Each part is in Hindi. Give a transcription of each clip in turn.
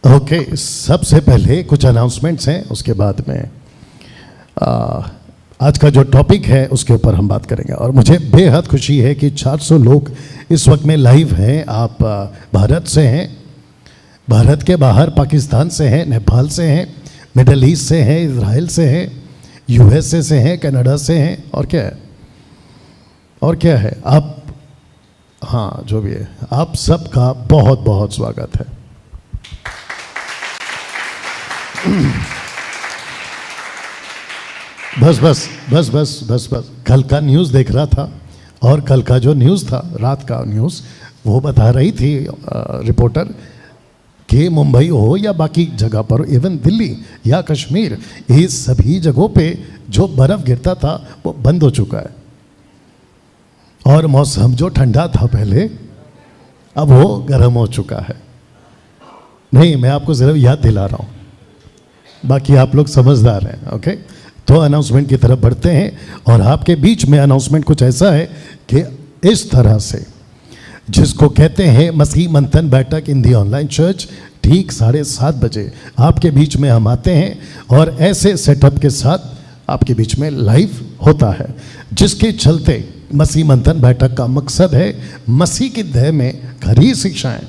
ओके, सबसे पहले कुछ अनाउंसमेंट्स हैं, उसके बाद में आज का जो टॉपिक है उसके ऊपर हम बात करेंगे। और मुझे बेहद खुशी है कि 400 लोग इस वक्त में लाइव हैं। आप भारत से हैं, भारत के बाहर पाकिस्तान से हैं, नेपाल से हैं, मिडल ईस्ट से हैं, इजराइल से हैं, यूएसए से हैं, कनाडा से हैं, और क्या है, और क्या है, आप, हाँ जो भी है, आप सबका बहुत बहुत स्वागत है। बस बस बस बस बस बस कल का न्यूज़ देख रहा था, और कल का जो न्यूज़ था, रात का न्यूज़, वो बता रही थी रिपोर्टर कि मुंबई हो या बाकी जगह पर, इवन दिल्ली या कश्मीर, ये सभी जगहों पे जो बर्फ़ गिरता था वो बंद हो चुका है। और मौसम जो ठंडा था पहले, अब वो गर्म हो चुका है। नहीं, मैं आपको सिर्फ याद दिला रहा हूँ, बाकी आप लोग समझदार हैं। ओके, तो अनाउंसमेंट की तरफ बढ़ते हैं। और आपके बीच में अनाउंसमेंट कुछ ऐसा है कि इस तरह से, जिसको कहते हैं मसीह मंथन बैठक इन दी ऑनलाइन चर्च, ठीक 7:30 बजे आपके बीच में हम आते हैं, और ऐसे सेटअप के साथ आपके बीच में लाइव होता है, जिसके चलते मसीह मंथन बैठक का मकसद है मसीह की देह में खरी शिक्षाएं,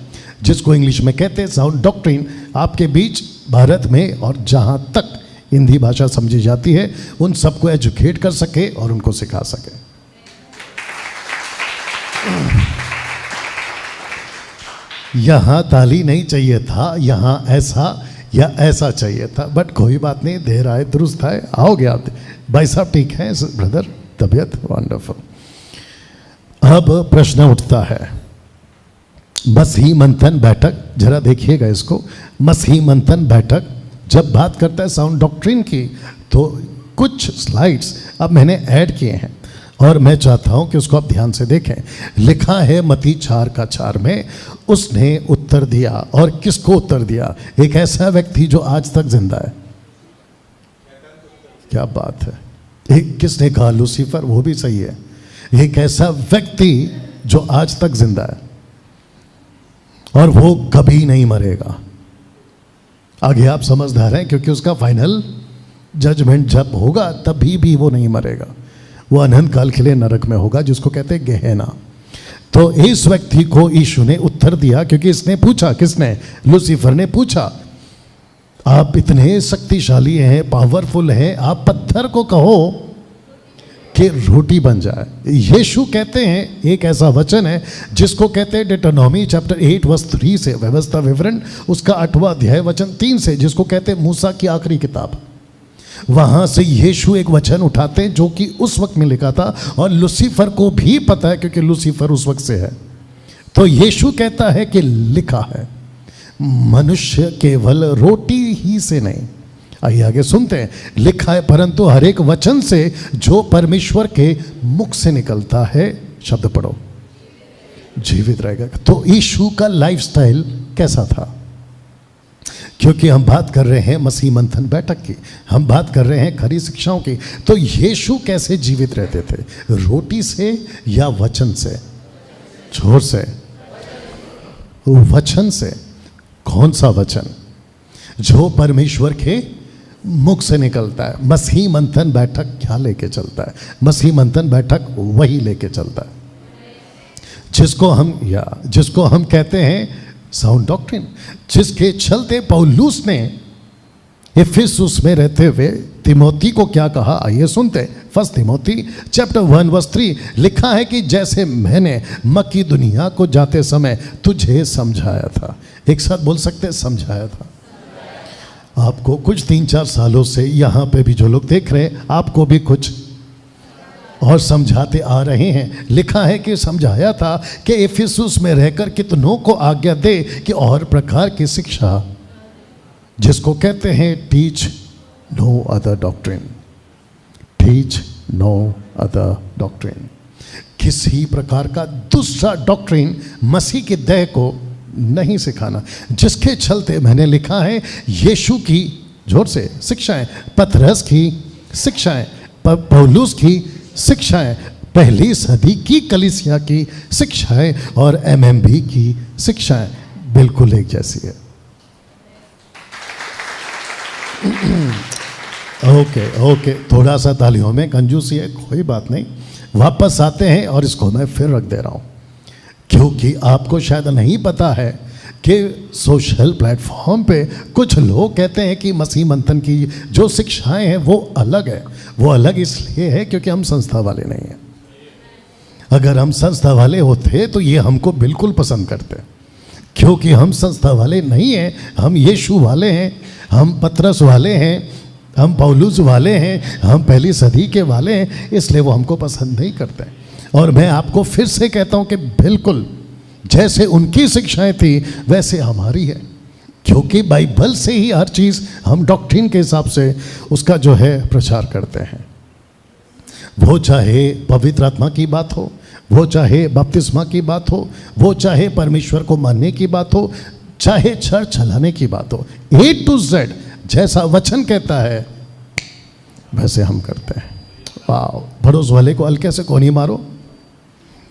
जिसको इंग्लिश में कहते हैं साउंड डॉक्ट्रिन, आपके बीच भारत में और जहां तक हिंदी भाषा समझी जाती है उन सबको एजुकेट कर सके और उनको सिखा सके। यहाँ ताली नहीं चाहिए था, यहाँ ऐसा या ऐसा चाहिए था, बट कोई बात नहीं, देर आए दुरुस्त आए। आओगे आप भाई साहब, ठीक है ब्रदर, तबीयत वंडरफुल। अब प्रश्न उठता है, मसीह मंथन बैठक, जरा देखिएगा इसको, मसीह मंथन बैठक जब बात करता है साउंड डॉक्ट्रिन की, तो कुछ स्लाइड्स अब मैंने ऐड किए हैं और मैं चाहता हूं कि उसको आप ध्यान से देखें। लिखा है मत्ती 4:4 में, उसने उत्तर दिया, और किसको उत्तर दिया? एक ऐसा व्यक्ति जो आज तक जिंदा है। क्या बात है, एक किसने कहा? लूसीफर, वो भी सही है। एक ऐसा व्यक्ति जो आज तक जिंदा है और वो कभी नहीं मरेगा। आगे आप समझदार हैं, क्योंकि उसका फाइनल जजमेंट जब होगा तभी भी वो नहीं मरेगा, वो अनंत काल के लिए नरक में होगा, जिसको कहते हैं गेहेना। तो इस व्यक्ति को यीशु ने उत्तर दिया, क्योंकि इसने पूछा, किसने? लूसीफर ने पूछा, आप इतने शक्तिशाली हैं, पावरफुल हैं, आप पत्थर को कहो कि रोटी बन जाए। यीशु कहते हैं, एक ऐसा वचन है जिसको कहते हैं डिटरनॉमी चैप्टर 8:3 से, व्यवस्था विवरण उसका 8वां अध्याय वचन 3 से, जिसको कहते हैं मूसा की आखिरी किताब। वहां से यीशु एक वचन उठाते हैं जो कि उस वक्त में लिखा था, और लूसीफर को भी पता है, क्योंकि लूसीफर उस वक्त से है। तो यीशु कहता है कि लिखा है, मनुष्य केवल रोटी ही से नहीं, आइए आगे सुनते हैं, लिखा है परंतु हर एक वचन से जो परमेश्वर के मुख से निकलता है, शब्द पढ़ो, जीवित रहेगा। तो यीशु का लाइफस्टाइल कैसा था? क्योंकि हम बात कर रहे हैं मसीह मंथन बैठक की, हम बात कर रहे हैं खरी शिक्षाओं की, तो यीशु कैसे जीवित रहते थे? रोटी से या वचन से? जोर से, वचन से। कौन सा वचन? जो परमेश्वर के मुख से निकलता है। मसीह मंथन बैठक क्या लेके चलता है? मसीह मंथन बैठक वही लेके चलता है जिसको हम कहते हैं साउंड डॉक्ट्रिन, जिसके चलते पौलुस ने इफिसुस में रहते हुए तिमोथी को क्या कहा, आइए सुनते। 1 तिमोथी चैप्टर 1:3 लिखा है कि जैसे मैंने मक्की दुनिया को जाते समय तुझे समझाया था। एक साथ बोल सकते हैं, समझाया था। आपको कुछ 3-4 सालों से यहाँ पे भी जो लोग देख रहे हैं, आपको भी कुछ और समझाते आ रहे हैं। लिखा है कि समझाया था कि इफिसुस में रहकर कितनों को आज्ञा दे कि और प्रकार की शिक्षा, जिसको कहते हैं teach no other doctrine, teach no other doctrine, किसी प्रकार का दूसरा डॉक्ट्रिन मसीह की देह को नहीं सिखाना। जिसके चलते मैंने लिखा है यीशु की, जोर से, शिक्षाएं, पतरस की शिक्षाएं, पौलुस की शिक्षाएं, पहली सदी की कलीसिया की शिक्षाएं और एमएमबी की शिक्षाएं बिल्कुल एक जैसी है। ओके ओके, थोड़ा सा तालियों में कंजूसी है, कोई बात नहीं। वापस आते हैं और इसको मैं फिर रख दे रहा हूँ, क्योंकि आपको शायद नहीं पता है कि सोशल प्लेटफॉर्म पे कुछ लोग कहते हैं कि मसीह मंथन की जो शिक्षाएं हैं वो अलग है। वो अलग इसलिए है क्योंकि हम संस्था वाले नहीं हैं। अगर हम संस्था वाले होते तो ये हमको बिल्कुल पसंद करते, क्योंकि हम संस्था वाले नहीं हैं, हम यीशु वाले हैं, हम पतरस वाले हैं, हम पौलुस वाले हैं, हम पहली सदी के वाले हैं, इसलिए वो हमको पसंद नहीं करते। और मैं आपको फिर से कहता हूं कि बिल्कुल जैसे उनकी शिक्षाएं थी वैसे हमारी है, क्योंकि बाइबल से ही हर चीज़ हम डॉक्ट्रिन के हिसाब से उसका जो है प्रचार करते हैं। वो चाहे पवित्र आत्मा की बात हो, वो चाहे बपतिस्मा की बात हो, वो चाहे परमेश्वर को मानने की बात हो, चाहे चर्च चलाने की बात हो, A to Z जैसा वचन कहता है वैसे हम करते हैं। वाह, पड़ोस वाले को हल्के से कोनी मारो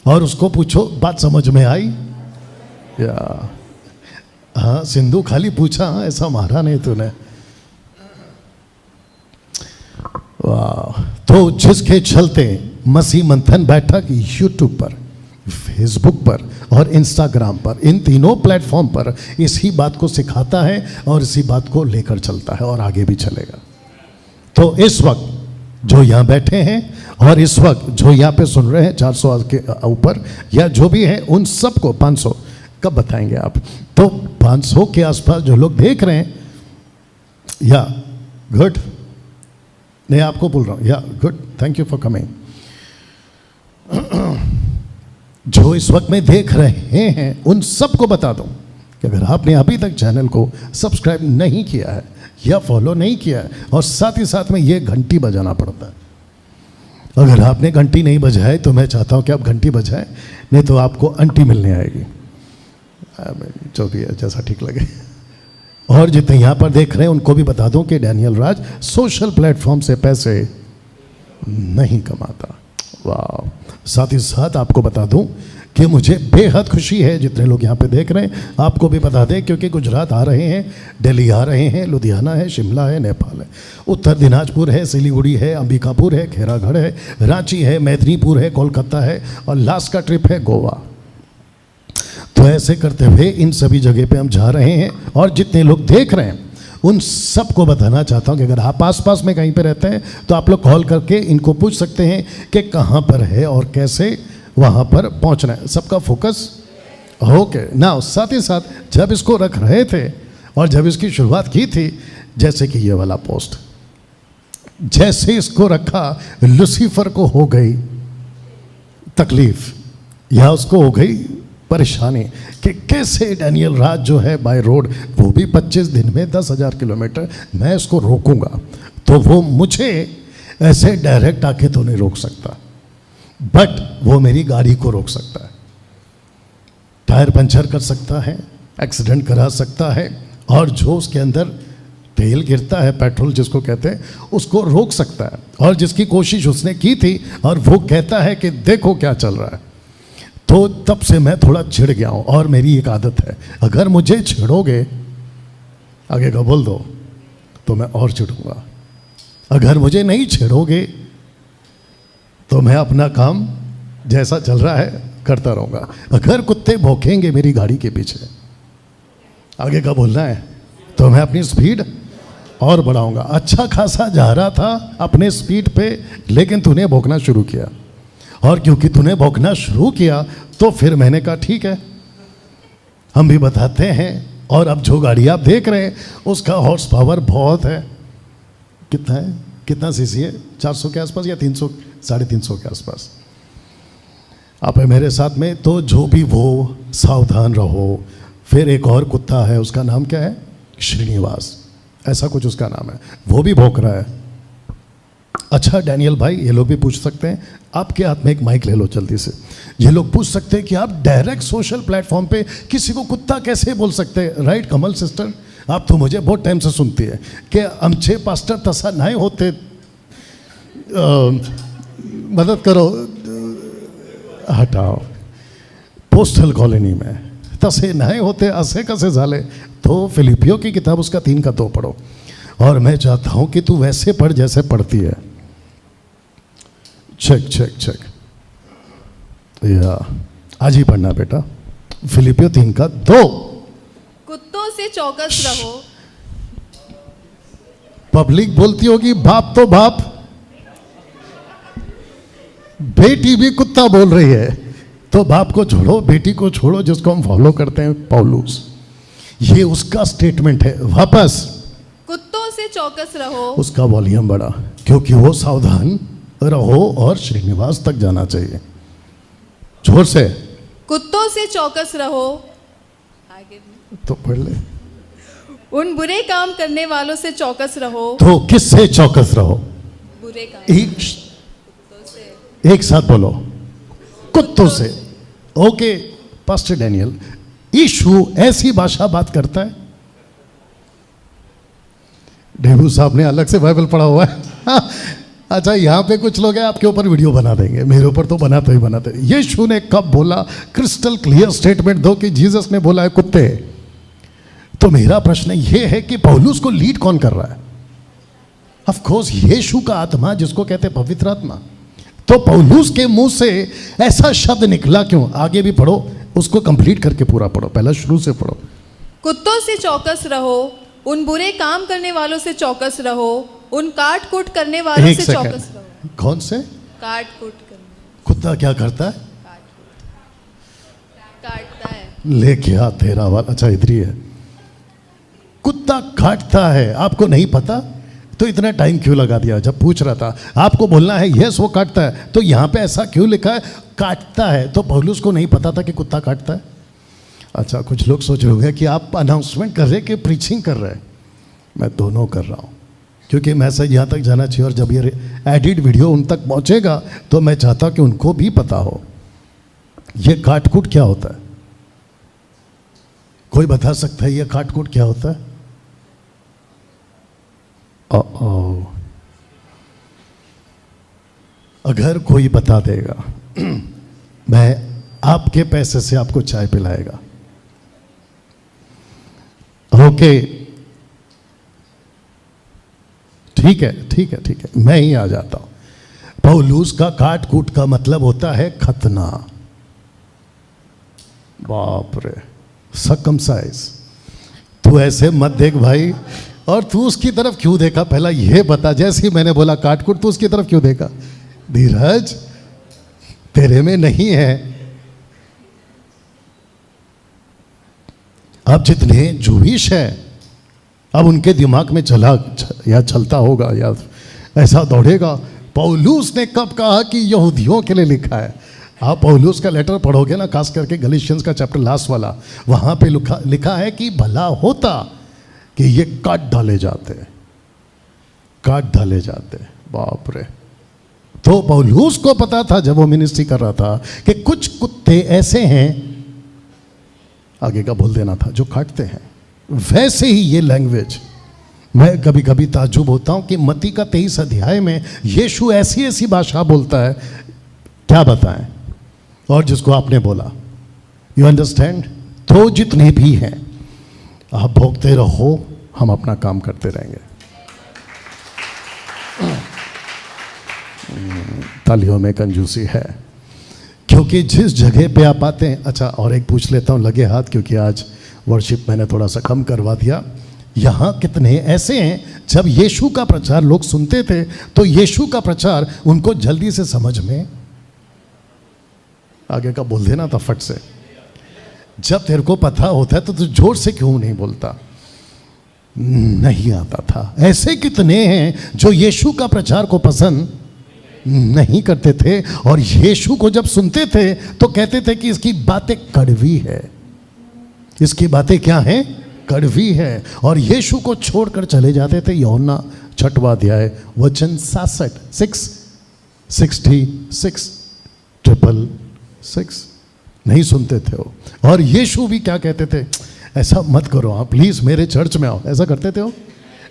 और उसको पूछो बात समझ में आई या? हाँ, सिंधु खाली पूछा, हाँ ऐसा मारा नहीं तूने। वाह, तो जिसके चलते मसीह मंथन बैठक यूट्यूब पर, फेसबुक पर और इंस्टाग्राम पर, इन तीनों प्लेटफॉर्म पर इसी बात को सिखाता है और इसी बात को लेकर चलता है और आगे भी चलेगा। तो इस वक्त जो यहाँ बैठे हैं और इस वक्त जो यहाँ पे सुन रहे हैं 400 के ऊपर या जो भी है, उन सबको 500 कब बताएंगे आप? तो 500 के आसपास जो लोग देख रहे हैं, या गुड, नहीं आपको बोल रहा हूँ, या good, thank you for coming. जो इस वक्त में देख रहे हैं उन सबको बता दूं कि अगर आपने अभी तक चैनल को सब्सक्राइब नहीं किया है या फॉलो नहीं किया है, और साथ ही साथ में ये घंटी बजाना पड़ता है। अगर आपने घंटी नहीं बजाए तो मैं चाहता हूं कि आप घंटी बजाएं, नहीं तो आपको अंटी मिलने आएगी। जो भी है, जैसा ठीक लगे। और जितने यहाँ पर देख रहे हैं उनको भी बता दूं कि डैनियल राज सोशल प्लेटफॉर्म से पैसे नहीं कमाता। वाह, साथ ही साथ आपको बता दूं कि मुझे बेहद खुशी है जितने लोग यहाँ पे देख रहे हैं, आपको भी बता दें, क्योंकि गुजरात आ रहे हैं, दिल्ली आ रहे हैं, लुधियाना है, शिमला है, नेपाल है, उत्तर दिनाजपुर है, सिलीगुड़ी है, अंबिकापुर है, खेरागढ़ है, रांची है, मेदिनीपुर है, कोलकाता है, और लास्ट का ट्रिप है गोवा। तो ऐसे करते हुए इन सभी जगह पे हम जा रहे हैं, और जितने लोग देख रहे हैं उन सबको बताना चाहता हूं कि अगर आप आसपास में कहीं पे रहते हैं तो आप लोग कॉल करके इनको पूछ सकते हैं कि कहां पर है और कैसे वहां पर पहुंचना है। सबका फोकस ओके ना। साथ ही साथ जब इसको रख रहे थे और जब इसकी शुरुआत की थी, जैसे कि ये वाला पोस्ट, जैसे इसको रखा, लूसीफर को हो गई तकलीफ या उसको हो गई परेशानी कि कैसे डैनियल राज जो है बाय रोड, वो भी 25 दिन में 10,000 किलोमीटर, मैं इसको रोकूंगा। तो वो मुझे ऐसे डायरेक्ट आके तो नहीं रोक सकता, बट वो मेरी गाड़ी को रोक सकता है, टायर पंचर कर सकता है, एक्सीडेंट करा सकता है, और जो उसके अंदर तेल गिरता है, पेट्रोल जिसको कहते हैं, उसको रोक सकता है। और जिसकी कोशिश उसने की थी और वो कहता है कि देखो क्या चल रहा है, तो तब से मैं थोड़ा चिढ़ गया हूं। और मेरी एक आदत है, अगर मुझे छिड़ोगे, आगे का बोल दो, तो मैं और चिढ़ूंगा। अगर मुझे नहीं छेड़ोगे तो मैं अपना काम जैसा चल रहा है करता रहूंगा। अगर कुत्ते भौंकेंगे मेरी गाड़ी के पीछे, आगे का बोलना है, तो मैं अपनी स्पीड और बढ़ाऊंगा। अच्छा खासा जा रहा था अपने स्पीड पे, लेकिन तूने भौंकना शुरू किया, और क्योंकि तूने भौंकना शुरू किया तो फिर मैंने कहा ठीक है, हम भी बताते हैं। और अब जो गाड़ी आप देख रहे हैं उसका हॉर्स पावर बहुत है। कितना है, कितना सीसी है? 400 के आसपास या 300, 350 के आसपास। आप है मेरे साथ में, तो जो भी वो सावधान रहो। फिर एक और कुत्ता है, उसका नाम क्या है? श्रीनिवास, ऐसा कुछ उसका नाम है, वो भी भौंक रहा है। अच्छा डैनियल भाई, ये लोग भी पूछ सकते हैं, आपके हाथ में एक माइक ले लो जल्दी से। ये लोग पूछ सकते हैं कि आप डायरेक्ट सोशल प्लेटफॉर्म पे किसी को कुत्ता कैसे बोल सकते हैं? राइट कमल सिस्टर, आप तो मुझे बहुत टाइम से सुनती है कि आमचे पास्टर तसा नहीं होते, मदद करो, हटाओ, पोस्टल कॉलोनी में तसे नहीं होते, असे कसे झाले। तो फिलिपियो की किताब उसका 3 का 2 पढ़ो, और मैं चाहता हूं कि तू वैसे पढ़ जैसे पढ़ती है। चेक चेक चेक, या आज ही पढ़ना बेटा, फिलिपियो 3:2। कुत्तों से चौकस रहो। पब्लिक बोलती होगी बाप तो बाप, बेटी भी कुत्ता बोल रही है, तो बाप को छोड़ो, बेटी को छोड़ो, जिसको हम फॉलो करते हैं पौलुस, ये उसका स्टेटमेंट है। वापस, कुत्तों से चौकस रहो। उसका वॉल्यूम बढ़ा, क्योंकि वो सावधान रहो और श्रीनिवास तक जाना चाहिए। जोर से, कुत्तों से चौकस रहो। आगे तो पढ़ ले। उन बुरे काम करने वालों से चौकस रहो। तो किससे चौकस रहो? बुरे काम। एक साथ बोलो, कुत्तों से। ओके पास्टर डैनियल, यीशु ऐसी भाषा बात करता है? डेबू साहब ने अलग से बाइबल पढ़ा हुआ है। अच्छा, यहाँ पे कुछ लोग हैं आपके ऊपर वीडियो बना देंगे, मेरे ऊपर तो बनाते ही बनाते। यीशु ने कब बोला? क्रिस्टल क्लियर स्टेटमेंट दो कि जीसस ने बोला है कुत्ते। तो मेरा प्रश्न ये है कि पौलुस को लीड कौन कर रहा है? ऑफ कोर्स यीशु का आत्मा, जिसको कहते हैं पवित्र आत्मा। तो पौलुस के मुंह से ऐसा शब्द निकला क्यों? आगे भी पढ़ो, उसको कंप्लीट करके पूरा पढ़ो, पहला शुरू से पढ़ो। कुत्तों से चौकस रहो, उन बुरे काम करने वालों से चौकस रहो, उन काट कूट करने वालों से चौकस रहो। कौन से? काट कूट करने। कुत्ता क्या करता है? काटता है। लेके आ तेरा वाला। अच्छा इधर ही है, कुत्ता काटता है। आपको नहीं पता तो इतना टाइम क्यों लगा दिया? जब पूछ रहा था आपको बोलना है यस वो काटता है, तो यहाँ पे ऐसा क्यों लिखा है काटता है? तो पौलुस को नहीं पता था कि कुत्ता काटता है? अच्छा, कुछ लोग सोच रहे होंगे कि आप अनाउंसमेंट कर रहे कि प्रीचिंग कर रहे हैं। मैं दोनों कर रहा हूँ, क्योंकि मैसेज यहाँ तक जाना चाहिए, और जब ये एडिट वीडियो उन तक पहुँचेगा तो मैं चाहता कि उनको भी पता हो ये काटकूट क्या होता है। कोई बता सकता है ये काटकूट क्या होता है? अगर कोई बता देगा मैं आपके पैसे से आपको चाय पिलाएगा। ओके ठीक है ठीक है ठीक है, मैं ही आ जाता हूं। पौलुस का काटकूट का मतलब होता है खतना। बाप रे, सर्कमसाइज। तू ऐसे मत देख भाई। और तू उसकी तरफ क्यों देखा? पहला यह बता, जैसे ही मैंने बोला काटकूट तू उसकी तरफ क्यों देखा? धीरज तेरे में नहीं है। अब जितने जूहिश है, अब उनके दिमाग में चला या चलता होगा या ऐसा दौड़ेगा, पौलुस ने कब कहा कि यहूदियों के लिए लिखा है? आप पौलुस का लेटर पढ़ोगे ना, खास करके गलीशियंस का चैप्टर लास्ट वाला, वहां पे लिखा है कि भला होता कि ये काट डाले जाते, काट डाले जाते। बाप रे। तो पौलुस को पता था जब वो मिनिस्ट्री कर रहा था कि कुछ कुत्ते ऐसे हैं, आगे का बोल देना था, जो काटते हैं। वैसे ही ये लैंग्वेज, मैं कभी कभी ताज्जुब होता हूं कि मत्ती का 23 अध्याय में यीशु ऐसी ऐसी भाषा बोलता है, क्या बताएं? और जिसको आपने बोला, यू अंडरस्टैंड? तो जितने भी हैं आप भोगते रहो, हम अपना काम करते रहेंगे। तालियों में कंजूसी है, क्योंकि जिस जगह पे आप आते हैं। अच्छा, और एक पूछ लेता हूं, लगे हाथ, क्योंकि आज वर्शिप मैंने थोड़ा सा कम करवा दिया। यहाँ कितने ऐसे हैं जब यीशु का प्रचार लोग सुनते थे तो यीशु का प्रचार उनको जल्दी से समझ में, आगे का बोल देना था फट से। जब तेरे को पता होता है तो तू जोर से क्यों नहीं बोलता? नहीं आता था। ऐसे कितने हैं जो यीशु का प्रचार को पसंद नहीं करते थे, और यीशु को जब सुनते थे तो कहते थे कि इसकी बातें कड़वी है, इसकी बातें क्या हैं? कड़वी है, और यीशु को छोड़कर चले जाते थे। यूहन्ना 6वां अध्याय वचन 66 नहीं सुनते थे वो। और यीशु भी क्या कहते थे? ऐसा मत करो आप, प्लीज मेरे चर्च में आओ। ऐसा करते थे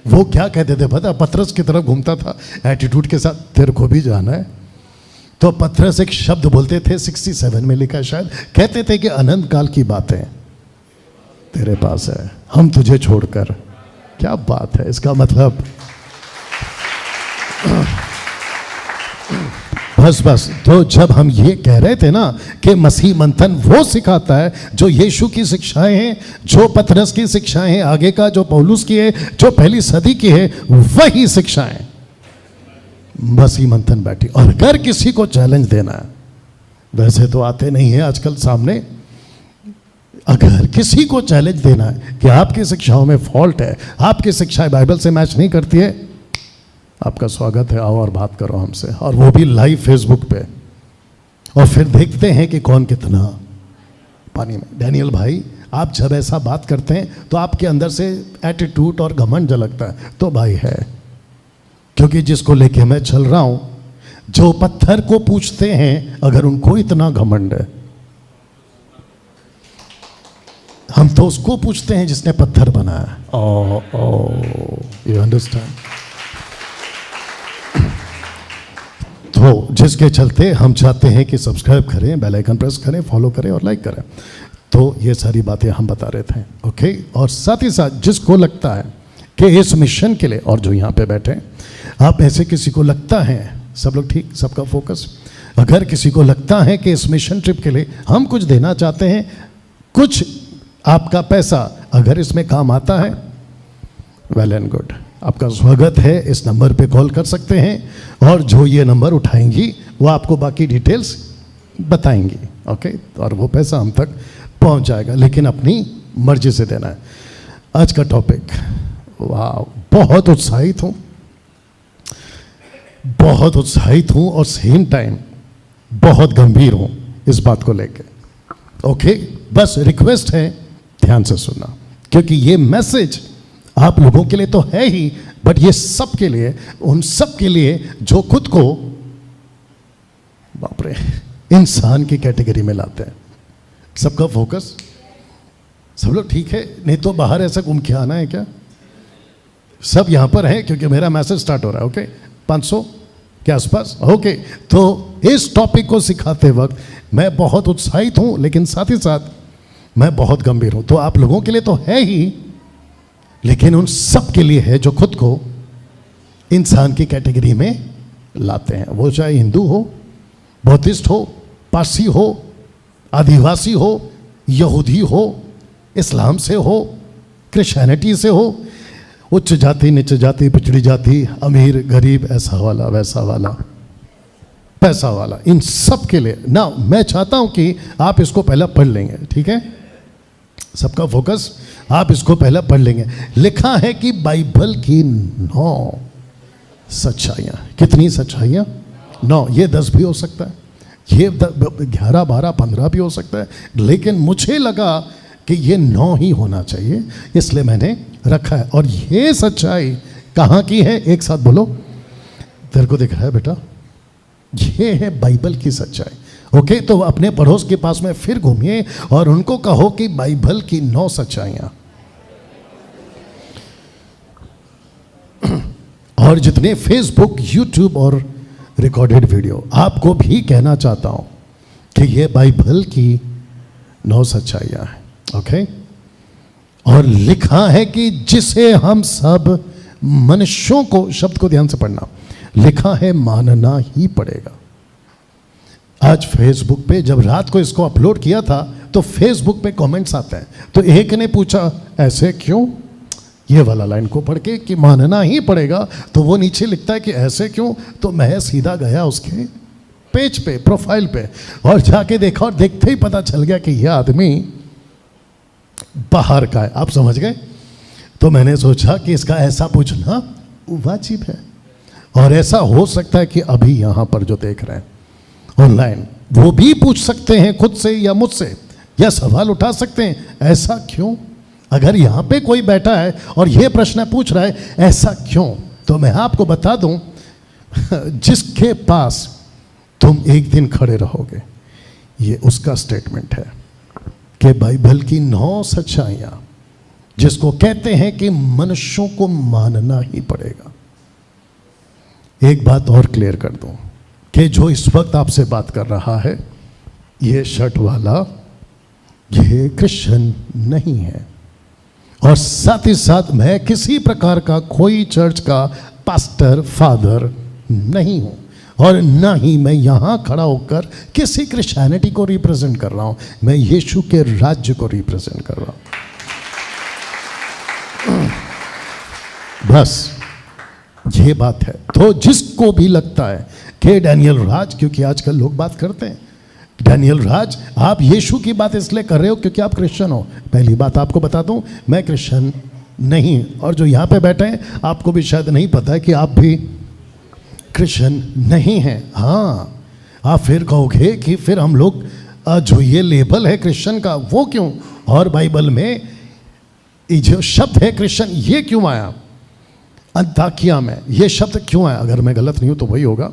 वो क्या कहते थे पता? पतरस की तरफ घूमता था एटीट्यूड के साथ, तेरे को भी जाना है? तो पतरस एक शब्द बोलते थे, 67 में लिखा है शायद, कहते थे कि अनंत काल की बातें तेरे पास है, हम तुझे छोड़कर क्या बात है, इसका मतलब बस तो जब हम ये कह रहे थे ना कि मसीह मंथन वो सिखाता है जो यीशु की शिक्षाएं हैं, जो पतरस की शिक्षाएं हैं, आगे का जो पौलुस की है, जो पहली सदी की है, वही शिक्षाएं मसीह मंथन बैठी। और अगर किसी को चैलेंज देना है, वैसे तो आते नहीं है आजकल सामने, अगर किसी को चैलेंज देना है कि आपकी शिक्षाओं में फॉल्ट है, आपकी शिक्षाएं बाइबल से मैच नहीं करती है, आपका स्वागत है, आओ और बात करो हमसे, और वो भी लाइव फेसबुक पे। और फिर देखते हैं कि कौन कितना पानी में। डैनियल भाई, आप जब ऐसा बात करते हैं तो आपके अंदर से एटीट्यूड और घमंड झलकता है, तो भाई है, क्योंकि जिसको लेके मैं चल रहा हूं, जो पत्थर को पूछते हैं, अगर उनको इतना घमंड है, हम तो उसको पूछते हैं जिसने पत्थर बनाया। You understand? तो जिसके चलते हम चाहते हैं कि सब्सक्राइब करें, बेल आइकन प्रेस करें, फॉलो करें और लाइक करें। तो ये सारी बातें हम बता रहे थे, ओके। और साथ ही साथ जिसको लगता है कि इस मिशन के लिए, और जो यहाँ पे बैठे आप ऐसे किसी को लगता है, सब लोग ठीक, सबका फोकस, अगर किसी को लगता है कि इस मिशन ट्रिप के लिए हम कुछ देना चाहते हैं, कुछ आपका पैसा अगर इसमें काम आता है, वेल एंड गुड, आपका स्वागत है। इस नंबर पे कॉल कर सकते हैं और जो ये नंबर उठाएंगी वो आपको बाकी डिटेल्स बताएंगी, ओके। और वो पैसा हम तक पहुंच जाएगा, लेकिन अपनी मर्जी से देना है। आज का टॉपिक, वाह, बहुत उत्साहित हूं और सेम टाइम बहुत गंभीर हूं इस बात को लेके, ओके। बस रिक्वेस्ट है, ध्यान से सुनना, क्योंकि ये मैसेज आप लोगों के लिए तो है ही, बट ये सब के लिए, उन सब के लिए जो खुद को, बाप रे, इंसान की कैटेगरी में लाते हैं। सबका फोकस, सब लोग ठीक है? नहीं तो बाहर ऐसा घूम के आना है क्या? सब यहां पर है क्योंकि मेरा मैसेज स्टार्ट हो रहा है, ओके। 500 के आसपास, ओके। तो इस टॉपिक को सिखाते वक्त मैं बहुत उत्साहित हूं, लेकिन साथ ही साथ मैं बहुत गंभीर हूं। तो आप लोगों के लिए तो है ही, लेकिन उन सब के लिए है जो खुद को इंसान की कैटेगरी में लाते हैं। वो चाहे हिंदू हो, बौद्धिस्ट हो, पारसी हो, आदिवासी हो, यहूदी हो, इस्लाम से हो, क्रिश्चियनिटी से हो, उच्च जाति, नीच जाति, पिछड़ी जाति, अमीर गरीब, ऐसा वाला वैसा वाला, पैसा वाला, इन सब के लिए ना। मैं चाहता हूं कि आप इसको पहले पढ़ लेंगे, ठीक है? सबका फोकस, आप इसको पहले पढ़ लेंगे। लिखा है कि बाइबल की 9 सच्चाइयां। कितनी सच्चाइयां? 9। ये 10 भी हो सकता है, ये 11, 12, 15 भी हो सकता है, लेकिन मुझे लगा कि ये 9 ही होना चाहिए, इसलिए मैंने रखा है। और ये सच्चाई कहाँ की है? एक साथ बोलो। तेरे को दिख रहा है बेटा? ये है बाइबल की सच्चाई, ओके। तो अपने पड़ोस के पास में फिर घूमिए और उनको कहो कि बाइबल की 9 सच्चाइयां। और जितने फेसबुक, यूट्यूब और रिकॉर्डेड वीडियो, आपको भी कहना चाहता हूं कि ये बाइबल की 9 सच्चाइयां हैं, ओके। और लिखा है कि जिसे हम सब मनुष्यों को, शब्द को ध्यान से पढ़ना, लिखा है मानना ही पड़ेगा। आज फेसबुक पे जब रात को इसको अपलोड किया था तो फेसबुक पे कमेंट्स आते हैं। तो एक ने पूछा ऐसे क्यों, ये वाला लाइन को पढ़ के कि मानना ही पड़ेगा, तो वो नीचे लिखता है कि ऐसे क्यों। तो मैं सीधा गया उसके पेज पे, प्रोफाइल पे, और जाके देखा और देखते ही पता चल गया कि यह आदमी बाहर का है। आप समझ गए? तो मैंने सोचा कि इसका ऐसा पूछना वाजिब है, और ऐसा हो सकता है कि अभी यहां पर जो देख रहे हैं ऑनलाइन, वो भी पूछ सकते हैं खुद से या मुझसे, या सवाल उठा सकते हैं, ऐसा क्यों? अगर यहां पे कोई बैठा है और ये प्रश्न पूछ रहा है ऐसा क्यों, तो मैं आपको बता दूं, जिसके पास तुम एक दिन खड़े रहोगे, ये उसका स्टेटमेंट है कि बाइबल की 9 सच्चाइयां, जिसको कहते हैं कि मनुष्यों को मानना ही पड़ेगा। एक बात और क्लियर कर दूं कि जो इस वक्त आपसे बात कर रहा है, ये शर्ट वाला, ये क्रिश्चियन नहीं है। और साथ ही साथ मैं किसी प्रकार का कोई चर्च का पास्टर फादर नहीं हूं, और ना ही मैं यहां खड़ा होकर किसी क्रिश्चियनिटी को रिप्रेजेंट कर रहा हूं, मैं यीशु के राज्य को रिप्रेजेंट कर रहा हूं। बस ये बात है। तो जिसको भी लगता है कि डैनियल राज, क्योंकि आजकल लोग बात करते हैं डैनियल राज आप यीशु की बात इसलिए कर रहे हो क्योंकि आप क्रिश्चियन हो। पहली बात आपको बता दूं, मैं क्रिश्चियन नहीं, और जो यहां पे बैठे हैं आपको भी शायद नहीं पता है कि आप भी क्रिश्चियन नहीं हैं। हाँ, आप फिर कहोगे कि फिर हम लोग जो ये लेबल है क्रिश्चियन का वो क्यों, और बाइबल में जो शब्द है क्रिश्चियन ये क्यों आया, अंताकिया में ये शब्द क्यों आया। अगर मैं गलत नहीं हूं तो वही होगा।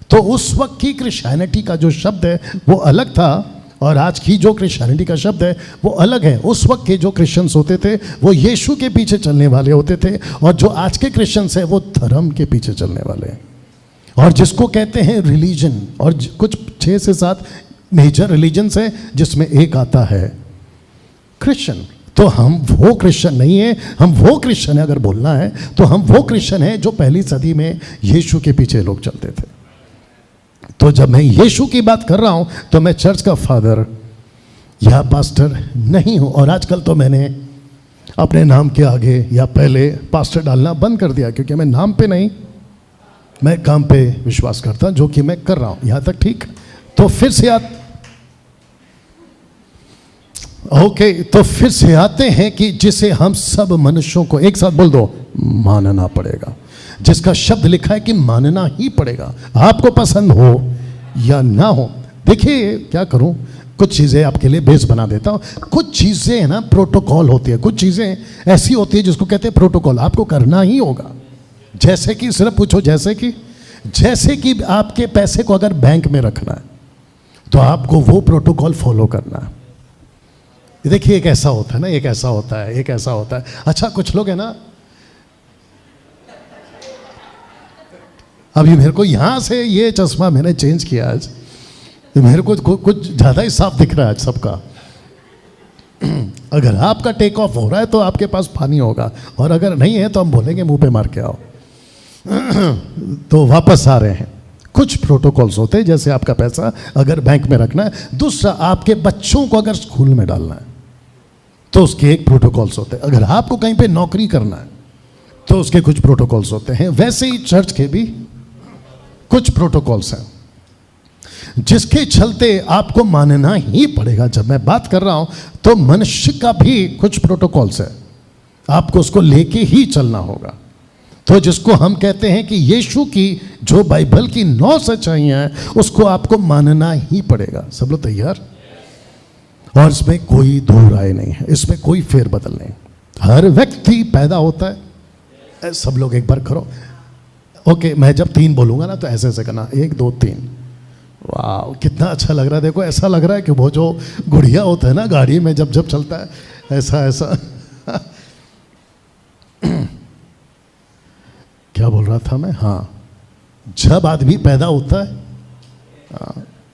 तो उस वक्त की क्रिश्चियनिटी का जो शब्द है वो अलग था, और आज की जो क्रिश्चियनिटी का शब्द है वो अलग है। उस वक्त के जो क्रिश्चियंस होते थे वो यीशु के पीछे चलने वाले होते थे, और जो आज के क्रिश्चियंस हैं वो धर्म के पीछे चलने वाले हैं। और जिसको कहते हैं रिलीजन, और कुछ 6 से 7 मेजर रिलीजन्स है जिसमें एक आता है क्रिश्चियन। तो हम वो क्रिश्चियन नहीं है, हम वो क्रिश्चियन है, अगर बोलना है तो हम वो क्रिश्चियन है जो पहली सदी में यीशु के पीछे लोग चलते थे। तो जब मैं यीशु की बात कर रहा हूं तो मैं चर्च का फादर या पास्टर नहीं हूं। और आजकल तो मैंने अपने नाम के आगे या पहले पास्टर डालना बंद कर दिया, क्योंकि मैं नाम पे नहीं, मैं काम पे विश्वास करता जो कि मैं कर रहा हूं। यहां तक ठीक। तो फिर से तो फिर से आते हैं कि जिसे हम सब मनुष्यों को एक साथ बोल दो, मानना पड़ेगा। जिसका शब्द लिखा है कि मानना ही पड़ेगा, आपको पसंद हो या ना हो। देखिए क्या करूं, कुछ चीज़ें आपके लिए बेस बना देता हूं। कुछ चीज़ें है ना प्रोटोकॉल होती है, कुछ चीज़ें ऐसी होती है जिसको कहते हैं प्रोटोकॉल, आपको करना ही होगा। जैसे कि सिर्फ पूछो, जैसे कि आपके पैसे को अगर बैंक में रखना है तो आपको वो प्रोटोकॉल फॉलो करना है। देखिए एक ऐसा होता है ना, एक ऐसा होता है, एक ऐसा होता है। अच्छा कुछ लोग है ना, अभी मेरे को यहां से ये चश्मा मैंने चेंज किया आज, मेरे को कुछ ज़्यादा ही साफ दिख रहा है आज सबका। अगर आपका टेक ऑफ हो रहा है तो आपके पास पानी होगा, और अगर नहीं है तो हम बोलेंगे मुंह पे मार के आओ। तो वापस आ रहे हैं। कुछ प्रोटोकॉल्स होते हैं, जैसे आपका पैसा अगर बैंक में रखना है, दूसरा आपके बच्चों को अगर स्कूल में डालना है तो उसके एक प्रोटोकॉल्स होते हैं, अगर आपको कहीं पे नौकरी करना है तो उसके कुछ प्रोटोकॉल्स होते हैं। वैसे ही चर्च के भी कुछ प्रोटोकॉल्स हैं जिसके चलते आपको मानना ही पड़ेगा। जब मैं बात कर रहा हूं तो मनुष्य का भी कुछ प्रोटोकॉल्स है, आपको उसको लेके ही चलना होगा। तो जिसको हम कहते हैं कि यीशु की जो बाइबल की 9 सच्चाइयां हैं उसको आपको मानना ही पड़ेगा। सब लोग तैयार? और इसमें कोई दो राय नहीं है, इसमें कोई फेरबदल नहीं। हर व्यक्ति पैदा होता है, सब लोग एक बार करो। ओके, मैं जब 3 बोलूंगा ना तो ऐसे ऐसे करना, 1 2 3। वाह कितना अच्छा लग रहा है। देखो ऐसा लग रहा है कि वो जो गुड़िया होता है ना गाड़ी में जब जब चलता है, ऐसा ऐसा। क्या बोल रहा था मैं? हाँ, जब आदमी पैदा होता है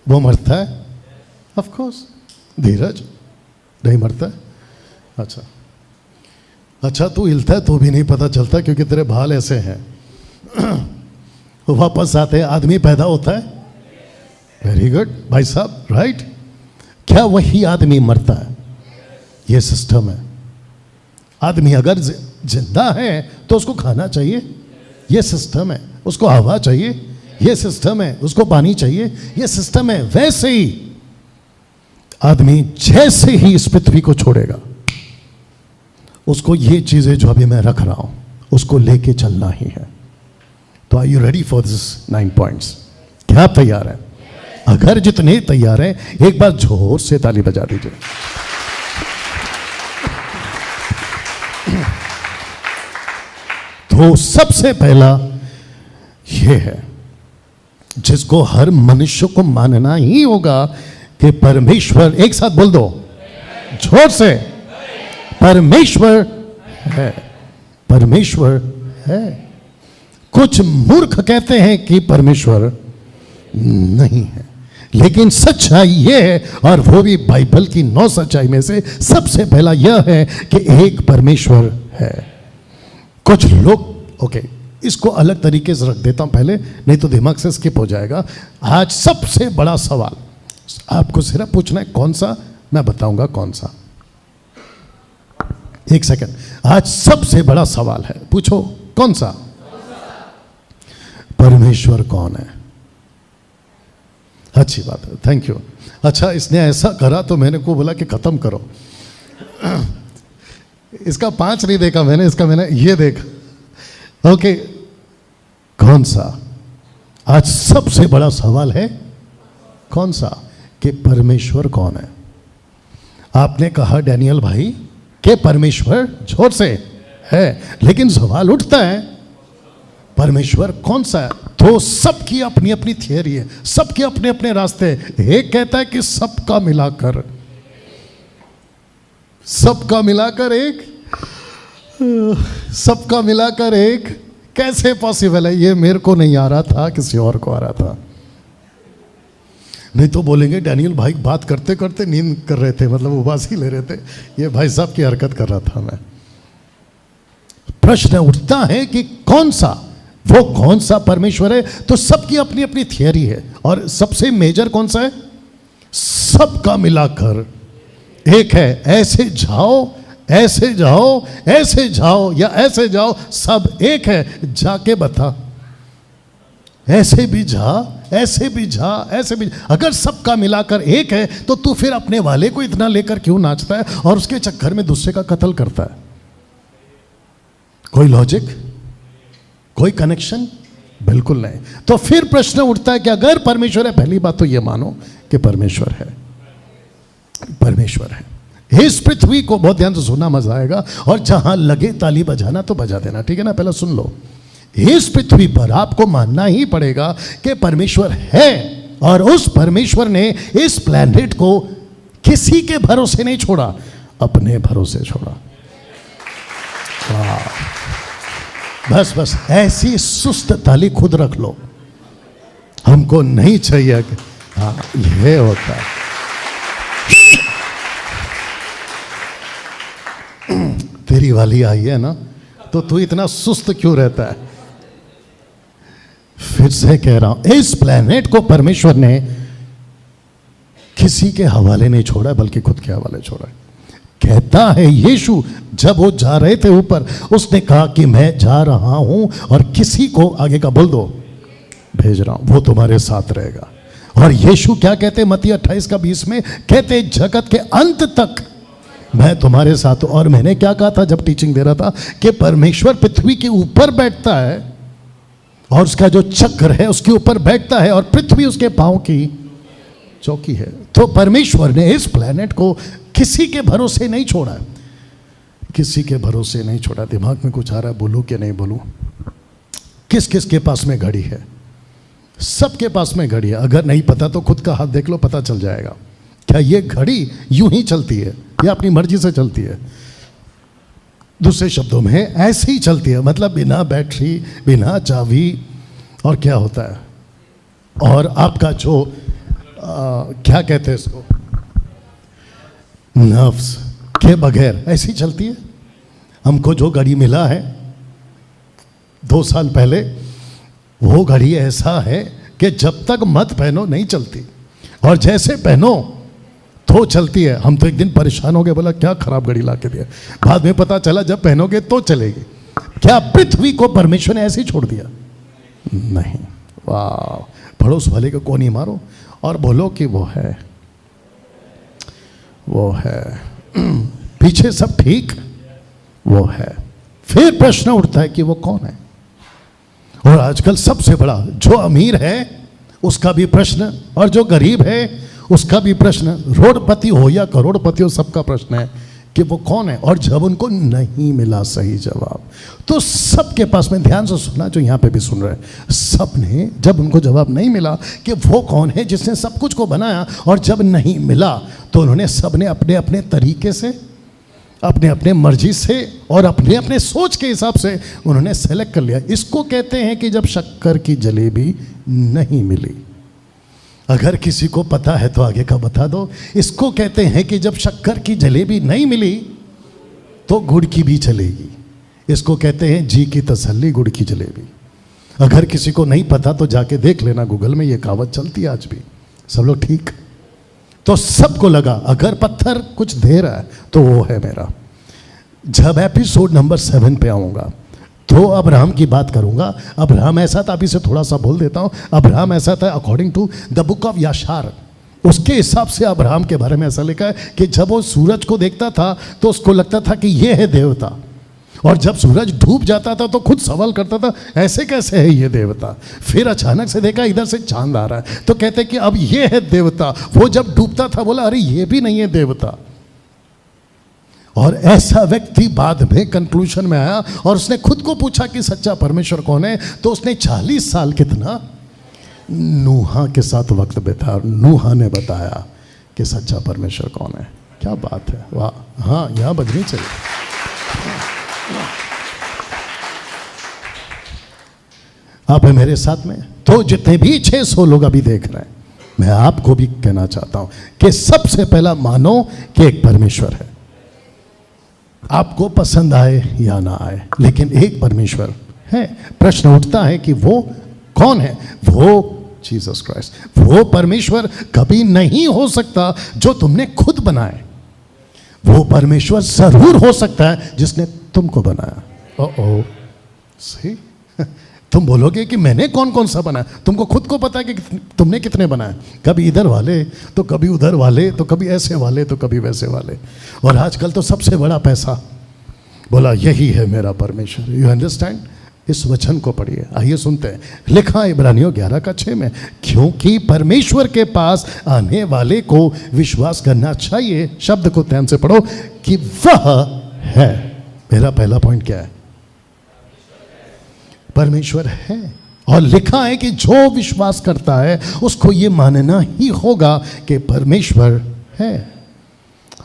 वो मरता है। ऑफ कोर्स, धीरज नहीं मरता है। अच्छा तू हिलता है तो भी नहीं पता चलता क्योंकि तेरे बाल ऐसे हैं। वापस आते हैं, आदमी पैदा होता है। वेरी गुड भाई साहब, राइट। क्या वही आदमी मरता है? ये सिस्टम है। आदमी अगर जिंदा है तो उसको खाना चाहिए, ये सिस्टम है। उसको हवा चाहिए, ये सिस्टम है। उसको पानी चाहिए, ये सिस्टम है। वैसे ही आदमी जैसे ही इस पृथ्वी को छोड़ेगा उसको ये चीजें जो अभी मैं रख रहा हूं उसको लेके चलना ही है। तो are you ready for this 9 points? क्या आप तैयार हैं? अगर जितने तैयार हैं एक बार जोर से ताली बजा दीजिए। तो सबसे पहला यह है जिसको हर मनुष्य को मानना ही होगा कि परमेश्वर, एक साथ बोल दो जोर से, परमेश्वर है। परमेश्वर है। कुछ मूर्ख कहते हैं कि परमेश्वर नहीं है, लेकिन सच्चाई ये है, और वो भी बाइबल की 9 सच्चाई में से सबसे पहला यह है कि एक परमेश्वर है। कुछ लोग, ओके, इसको अलग तरीके से रख देता हूं पहले, नहीं तो दिमाग से स्किप हो जाएगा। आज सबसे बड़ा सवाल आपको सिर्फ पूछना है, कौन सा? मैं बताऊंगा कौन सा। एक सेकंड। आज सबसे बड़ा सवाल है, पूछो कौन सा? परमेश्वर कौन है? अच्छी बात है, थैंक यू। अच्छा, इसने ऐसा करा तो मैंने को बोला कि खत्म करो। इसका 5 नहीं देखा मैंने, इसका मैंने ये देखा। ओके, कौन सा? आज सबसे बड़ा सवाल है कौन सा? कि परमेश्वर कौन है। आपने कहा डैनियल भाई कि परमेश्वर जोर से है, लेकिन सवाल उठता है परमेश्वर कौन सा है? तो सबकी अपनी अपनी थियरी है, सबके अपने अपने रास्ते हैं। एक कहता है कि सबका मिलाकर एक, सबका मिलाकर एक कैसे पॉसिबल है? ये मेरे को नहीं आ रहा था, किसी और को आ रहा था। नहीं तो बोलेंगे डैनियल भाई बात करते करते नींद कर रहे थे, मतलब उबासी ले रहे थे। ये भाई साहब की हरकत कर रहा था मैं। प्रश्न उठता है कि कौन सा, वो कौन सा परमेश्वर है? तो सबकी अपनी अपनी थियरी है, और सबसे मेजर कौन सा है? सबका मिलाकर एक है। ऐसे जाओ, ऐसे जाओ, ऐसे जाओ या ऐसे जाओ, सब एक है। जाके बता, ऐसे भी जा, ऐसे भी जा, ऐसे भी। अगर सबका मिलाकर एक है तो तू फिर अपने वाले को इतना लेकर क्यों नाचता है और उसके चक्कर में दूसरे का कत्ल करता है? कोई लॉजिक, कोई कनेक्शन? बिल्कुल नहीं। तो फिर प्रश्न उठता है कि अगर परमेश्वर है, पहली बात तो यह मानो कि परमेश्वर है, परमेश्वर है। इस पृथ्वी को बहुत ध्यान से सुनना, मजा आएगा, और जहां लगे ताली बजाना तो बजा देना, ठीक है ना? पहले सुन लो। इस पृथ्वी पर आपको मानना ही पड़ेगा कि परमेश्वर है, और उस परमेश्वर ने इस प्लैनेट को किसी के भरोसे नहीं छोड़ा, अपने भरोसे छोड़ा। बस बस ऐसी सुस्त ताली खुद रख लो, हमको नहीं चाहिए कि हाँ ये होता है। तेरी वाली आई है ना, तो तू इतना सुस्त क्यों रहता है? फिर से कह रहा हूं, इस प्लेनेट को परमेश्वर ने किसी के हवाले नहीं छोड़ा, बल्कि खुद के हवाले छोड़ा। कहता है यीशु, जब वो जा रहे थे ऊपर, उसने कहा कि मैं जा रहा हूं और किसी को, आगे का बोल दो, भेज रहा हूं, वो तुम्हारे साथ रहेगा। और यीशु क्या कहते? मत्ती 28:20 में कहते, जगत के अंत तक मैं तुम्हारे साथ हूं। और मैंने क्या कहा था जब टीचिंग दे रहा था कि परमेश्वर पृथ्वी के ऊपर बैठता है, और उसका जो चक्र है उसके ऊपर बैठता है, और पृथ्वी उसके पांव की चौकी है। तो परमेश्वर ने इस प्लेनेट को किसी के भरोसे नहीं छोड़ा, किसी के भरोसे नहीं छोड़ा। दिमाग में कुछ आ रहा है, बोलूं कि नहीं बोलूं? किस किस के पास में घड़ी है? सबके पास में घड़ी है। अगर नहीं पता तो खुद का हाथ देख लो, पता चल जाएगा। क्या ये घड़ी यूं ही चलती है या अपनी मर्जी से चलती है? दूसरे शब्दों में ऐसे ही चलती है, मतलब बिना बैटरी, बिना चाबी, और क्या होता है, और आपका जो क्या कहते हैं इसको, नर्व्स के बगैर ऐसी चलती है। हमको जो घड़ी मिला है 2 साल पहले, वो घड़ी ऐसा है कि जब तक मत पहनो नहीं चलती, और जैसे पहनो तो चलती है। हम तो एक दिन परेशान हो गए, बोला क्या खराब घड़ी ला के दिया। बाद में पता चला जब पहनोगे तो चलेगी। क्या पृथ्वी को परमेश्वर ने ऐसे ही छोड़ दिया? नहीं। वाह! पड़ोस वाले को कोनी मारो और बोलो कि वो है, वो है। पीछे सब ठीक, वो है। फिर प्रश्न उठता है कि वो कौन है? और आजकल सबसे बड़ा, जो अमीर है उसका भी प्रश्न, और जो गरीब है उसका भी प्रश्न, रोडपति हो या करोड़पति हो, सबका प्रश्न है कि वो कौन है। और जब उनको नहीं मिला सही जवाब, तो सबके पास में, ध्यान से सुनना जो यहाँ पे भी सुन रहे हैं, सब ने जब उनको जवाब नहीं मिला कि वो कौन है जिसने सब कुछ को बनाया, और जब नहीं मिला तो उन्होंने सबने अपने अपने तरीके से, अपने अपने मर्जी से और अपने अपने सोच के हिसाब से उन्होंने सेलेक्ट कर लिया। इसको कहते हैं कि जब शक्कर की जलेबी नहीं मिली। अगर किसी को पता है तो आगे का बता दो। इसको कहते हैं कि जब शक्कर की जलेबी नहीं मिली तो गुड़ की भी चलेगी। इसको कहते हैं जी की तसल्ली गुड़ की जलेबी। अगर किसी को नहीं पता तो जाके देख लेना गूगल में, ये कहावत चलती है आज भी। सब लोग ठीक? तो सबको लगा अगर पत्थर कुछ दे रहा है तो वो है मेरा। जब एपिसोड नंबर 7 पे आऊँगा तो अब्राहम की बात करूँगा। अब्राहम ऐसा था, अभी से थोड़ा सा बोल देता हूँ। अब्राहम ऐसा था according to the book of Jasher, उसके हिसाब से अब्राहम के बारे में ऐसा लिखा है कि जब वो सूरज को देखता था तो उसको लगता था कि ये है देवता, और जब सूरज डूब जाता था तो खुद सवाल करता था ऐसे कैसे है ये देवता। फिर अचानक से देखा इधर से चांद आ रहा है तो कहते कि अब ये है देवता। वो जब डूबता था बोला अरे ये भी नहीं है देवता। और ऐसा व्यक्ति बाद में कंक्लूजन में आया और उसने खुद को पूछा कि सच्चा परमेश्वर कौन है। तो उसने 40 साल कितना नूहा के साथ वक्त बिताया और नूहा ने बताया कि सच्चा परमेश्वर कौन है। क्या बात है, वाह। हाँ, यहाँ बजनी चाहिए। आप है मेरे साथ में? तो जितने भी 600 लोग अभी देख रहे हैं, मैं आपको भी कहना चाहता हूं कि सबसे पहला मानो कि एक परमेश्वर है। आपको पसंद आए या ना आए, लेकिन एक परमेश्वर है। प्रश्न उठता है कि वो कौन है? वो जीसस क्राइस्ट। वो परमेश्वर कभी नहीं हो सकता जो तुमने खुद बनाए। वो परमेश्वर जरूर हो सकता है जिसने तुमको बनाया। ओ सही। तुम बोलोगे कि मैंने कौन कौन सा बनाया? तुमको खुद को पता है कि तुमने कितने बनाए। कभी इधर वाले तो कभी उधर वाले तो कभी ऐसे वाले तो कभी वैसे वाले। और आजकल तो सबसे बड़ा पैसा, बोला यही है मेरा परमेश्वर। You understand? इस वचन को पढ़िए, आइए सुनते हैं। लिखा है इब्रानियों 11:6 में, क्योंकि परमेश्वर के पास आने वाले को विश्वास करना चाहिए। शब्द को ध्यान से पढ़ो कि वह है। मेरा पहला पॉइंट क्या है? परमेश्वर है। और लिखा है कि जो विश्वास करता है उसको ये मानना ही होगा कि परमेश्वर है।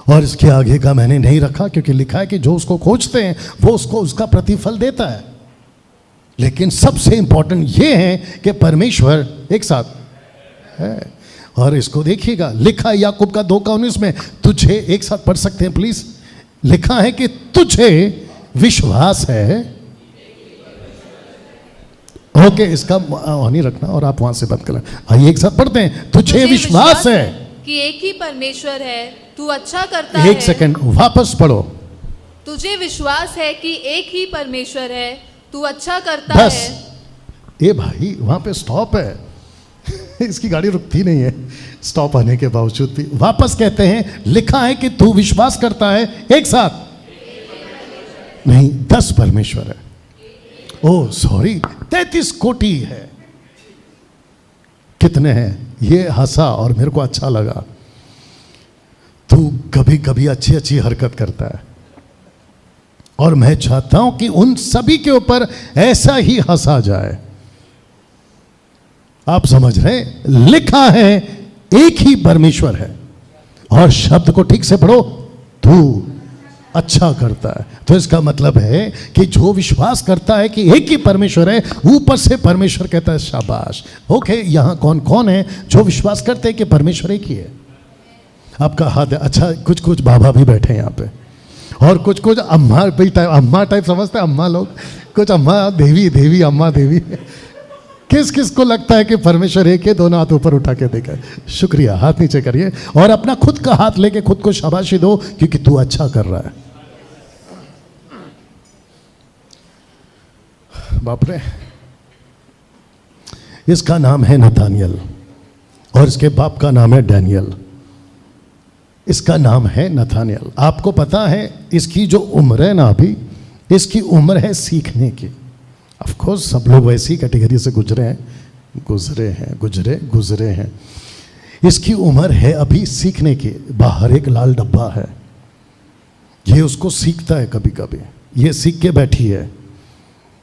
और इसके आगे का मैंने नहीं रखा क्योंकि लिखा है कि जो उसको खोजते हैं वो उसको उसका प्रतिफल देता है। लेकिन सबसे इंपॉर्टेंट ये है कि परमेश्वर एक साथ है। और इसको देखिएगा, लिखा है याकूब का 2:19 में, तुझे, एक साथ पढ़ सकते हैं प्लीज। लिखा है कि तुझे विश्वास है। ओके, इसका ऑन ही रखना और आप वहां से बंद करना। आइए एक साथ पढ़ते हैं। तुझे विश्वास है कि एक ही परमेश्वर है, तू अच्छा करता है। एक सेकंड, वापस पढ़ो। तुझे विश्वास है कि एक ही परमेश्वर है, तू अच्छा करता बस। है। ए भाई, वहां पे स्टॉप है। इसकी गाड़ी रुकती नहीं है स्टॉप आने के बावजूद भी। वापस कहते हैं, लिखा है कि तू विश्वास करता है। एक साथ नहीं, 10 परमेश्वर है। ओ सॉरी, 33 कोटि है। कितने हैं? ये हंसा और मेरे को अच्छा लगा। तू कभी कभी अच्छी अच्छी हरकत करता है और मैं चाहता हूं कि उन सभी के ऊपर ऐसा ही हंसा जाए। आप समझ रहे? लिखा है एक ही परमेश्वर है। और शब्द को ठीक से पढ़ो, तू अच्छा करता है। तो इसका मतलब है कि जो विश्वास करता है कि एक ही परमेश्वर है, ऊपर से परमेश्वर कहता है शाबाश। ओके, यहां कौन कौन है जो विश्वास करते हैं कि परमेश्वर एक ही है? आपका हाथ है। अच्छा, कुछ कुछ बाबा भी बैठे हैं यहाँ पे और कुछ कुछ अम्मा भी टाइप, अम्मा टाइप समझते हैं अम्मा लोग, कुछ अम्मा देवी, देवी अम्मा देवी। किस किस को लगता है कि परमेश्वर एक है? दोनों हाथ ऊपर उठा के देखा। शुक्रिया, हाथ नीचे करिए और अपना खुद का हाथ लेके खुद को शाबाशी दो क्योंकि तू अच्छा कर रहा है। बाप रे, इसका नाम है नतानियल और इसके बाप का नाम है डैनियल। इसका नाम है नतानियल। आपको पता है इसकी जो उम्र है ना, अभी इसकी उम्र है सीखने की। ऑफ कोर्स सब लोग वैसी कैटेगरी से गुजरे हैं। इसकी उम्र है अभी सीखने की। बाहर एक लाल डब्बा है, ये उसको सीखता है कभी कभी। ये सीख के बैठी है,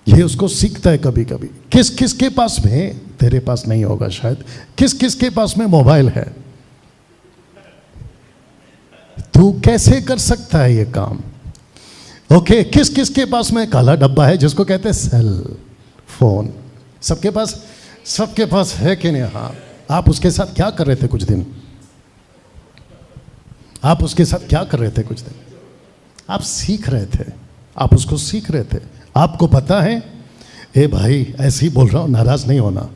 ये उसको सीखता है कभी कभी। किस किस के पास में, तेरे पास नहीं होगा शायद, किस किस के पास में मोबाइल है? तू कैसे कर सकता है ये काम? ओके, किस किस के पास में काला डब्बा है जिसको कहते हैं सेल फोन? सबके पास है कि नहीं? हाँ, आप उसके साथ क्या कर रहे थे कुछ दिन? आप उसके साथ क्या कर रहे थे कुछ दिन? आप सीख रहे थे, आप उसको सीख रहे थे। आपको पता है, ए भाई ऐसे ही बोल रहा हूं, नाराज नहीं होना।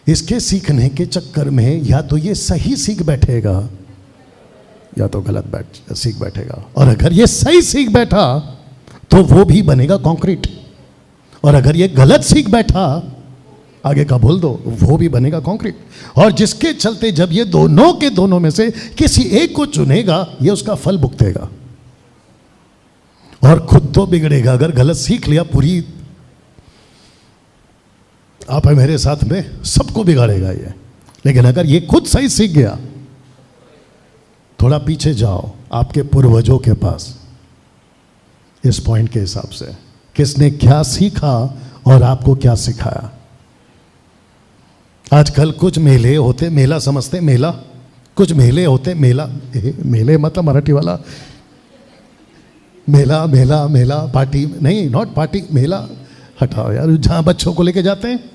इसके सीखने के चक्कर में या तो ये सही सीख बैठेगा या तो गलत सीख बैठेगा। और अगर ये सही सीख बैठा तो वो भी बनेगा कंक्रीट, और अगर ये गलत सीख बैठा, आगे का बोल दो, वो भी बनेगा कंक्रीट। और जिसके चलते जब ये दोनों के दोनों में से किसी एक को चुनेगा, ये उसका फल भुगतेगा और खुद तो बिगड़ेगा। अगर गलत सीख लिया, पूरी आप है मेरे साथ में, सबको बिगाड़ेगा ये। लेकिन अगर ये खुद सही सीख गया, थोड़ा पीछे जाओ आपके पूर्वजों के पास, इस पॉइंट के हिसाब से किसने क्या सीखा और आपको क्या सिखाया। आजकल कुछ मेले होते, मेला समझते मेला, कुछ मेले होते मेला, मेले मतलब मराठी वाला मेला, मेला मेला पार्टी नहीं, नॉट पार्टी, मेला हटाओ यार। जहाँ बच्चों को लेके जाते हैं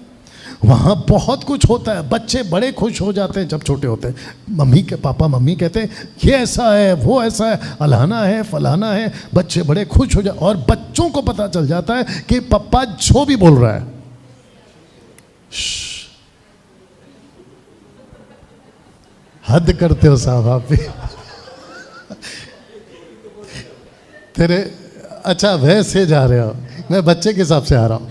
वहाँ बहुत कुछ होता है, बच्चे बड़े खुश हो जाते हैं जब छोटे होते हैं। मम्मी के पापा मम्मी कहते हैं ये ऐसा है, वो ऐसा है, अलाना है, फलाना है, बच्चे बड़े खुश हो जाते। और बच्चों को पता चल जाता है कि पापा जो भी बोल रहा है, हद करते हो साहब आप भी। तेरे अच्छा वैसे जा रहे हो, मैं बच्चे के हिसाब से आ रहा हूं,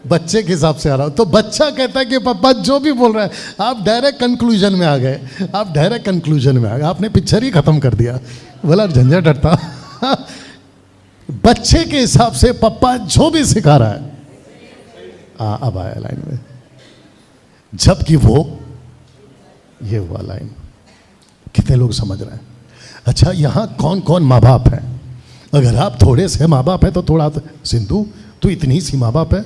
बच्चे के हिसाब से आ रहा हूं। तो बच्चा कहता है कि पापा जो भी बोल रहा है, आप डायरेक्ट कंक्लूजन में आ गए, आप डायरेक्ट कंक्लूजन में आ गए, आपने पिक्चर ही खत्म कर दिया। बोला झंझट हटता। बच्चे के हिसाब से पापा जो भी सिखा रहा है, अब आया लाइन में, जबकि वो ये हुआ लाइन। कितने लोग समझ रहे हैं? अच्छा, यहां कौन कौन माँ बाप है? अगर आप थोड़े से माँ बाप है तो थोड़ा, सिंधु तू इतनी सी माँ बाप है,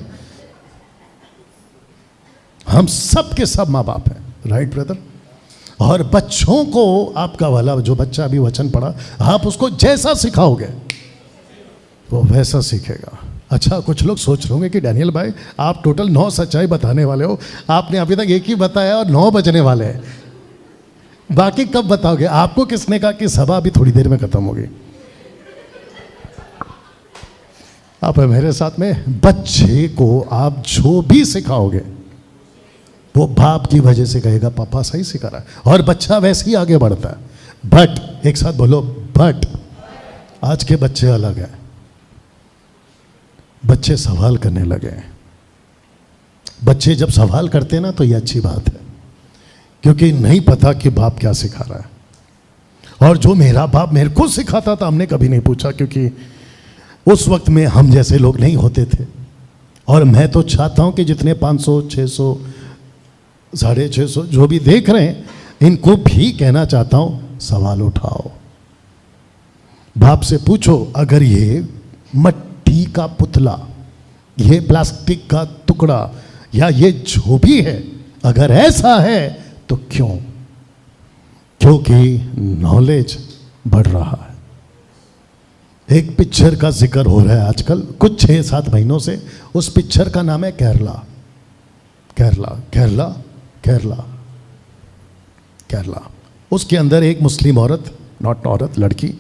हम सब के सब माँ बाप हैं, राइट ब्रदर? और बच्चों को आपका वाला जो बच्चा अभी वचन पढ़ा, आप उसको जैसा सिखाओगे वो वैसा सीखेगा। अच्छा, कुछ लोग सोच रहे होंगे कि डैनियल भाई आप टोटल 9 सच्चाई बताने वाले हो, आपने अभी तक एक ही बताया और 9 बजने वाले हैं, बाकी कब बताओगे? आपको किसने कहा कि सभा अभी थोड़ी देर में खत्म होगी? आप मेरे साथ में, बच्चे को आप जो भी सिखाओगे वो बाप की वजह से कहेगा पापा सही सिखा रहा है, और बच्चा वैसे ही आगे बढ़ता है। बट एक साथ बोलो, बट आज के बच्चे अलग हैं, बच्चे सवाल करने लगे हैं। बच्चे जब सवाल करते हैं ना तो ये अच्छी बात है, क्योंकि नहीं पता कि बाप क्या सिखा रहा है। और जो मेरा बाप मेरे को सिखाता था, हमने कभी नहीं पूछा, क्योंकि उस वक्त में हम जैसे लोग नहीं होते थे। और मैं तो चाहता हूं कि जितने 500, 600, 650 जो भी देख रहे हैं, इनको भी कहना चाहता हूं, सवाल उठाओ, बाप से पूछो। अगर ये मट्टी का पुतला, ये प्लास्टिक का टुकड़ा, या ये जो भी है, अगर ऐसा है तो क्यों? क्योंकि नॉलेज बढ़ रहा है। एक पिक्चर का जिक्र हो रहा है आजकल कुछ 6-7 महीनों से, उस पिक्चर का नाम है केरला। केरला केरला केरला केरला। उसके अंदर एक मुस्लिम औरत, नॉट औरत, लड़की,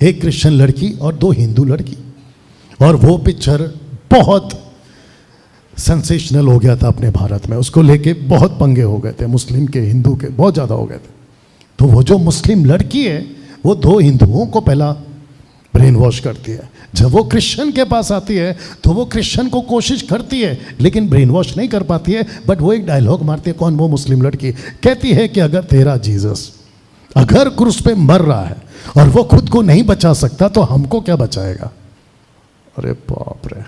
एक क्रिश्चियन लड़की और 2 हिंदू लड़की। और वो पिक्चर बहुत सेंसेशनल हो गया था अपने भारत में, उसको लेके बहुत पंगे हो गए थे, मुस्लिम के हिंदू के बहुत ज़्यादा हो गए थे। तो वो जो मुस्लिम लड़की है, वो 2 हिंदुओं को पहला ब्रेन वॉश करती है। जब वो क्रिश्चियन के पास आती है तो वो क्रिश्चियन को कोशिश करती है, लेकिन ब्रेन वॉश नहीं कर पाती है। बट वो एक डायलॉग मारती है, कौन? वो मुस्लिम लड़की कहती है कि अगर तेरा जीसस अगर क्रूस पे मर रहा है और वो खुद को नहीं बचा सकता, तो हमको क्या बचाएगा? अरे बाप रे,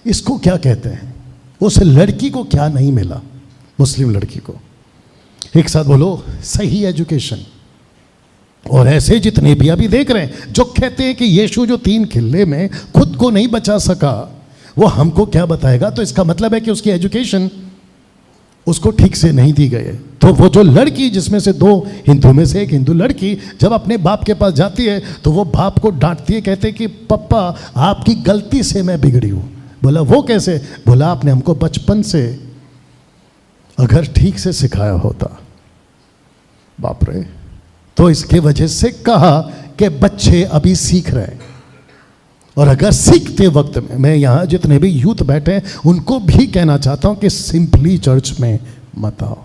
इसको क्या कहते हैं? उस लड़की को क्या नहीं मिला? मुस्लिम लड़की को, एक साथ बोलो, सही एजुकेशन। और ऐसे जितने भी अभी देख रहे हैं जो कहते हैं कि यीशु जो 3 किले में खुद को नहीं बचा सका, वो हमको क्या बताएगा? तो इसका मतलब है कि उसकी एजुकेशन उसको ठीक से नहीं दी गई है। तो वो जो लड़की, जिसमें से 2 हिंदू में से एक हिंदू लड़की, जब अपने बाप के पास जाती है तो वो बाप को डांटती है, कहते कि पप्पा आपकी गलती से मैं बिगड़ी हूँ। बोला वो कैसे? बोला आपने हमको बचपन से अगर ठीक से सिखाया होता, बाप रे, तो इसके वजह से कहा कि बच्चे अभी सीख रहे हैं। और अगर सीखते वक्त में, मैं यहां जितने भी यूथ बैठे हैं उनको भी कहना चाहता हूं कि सिंपली चर्च में मत आओ।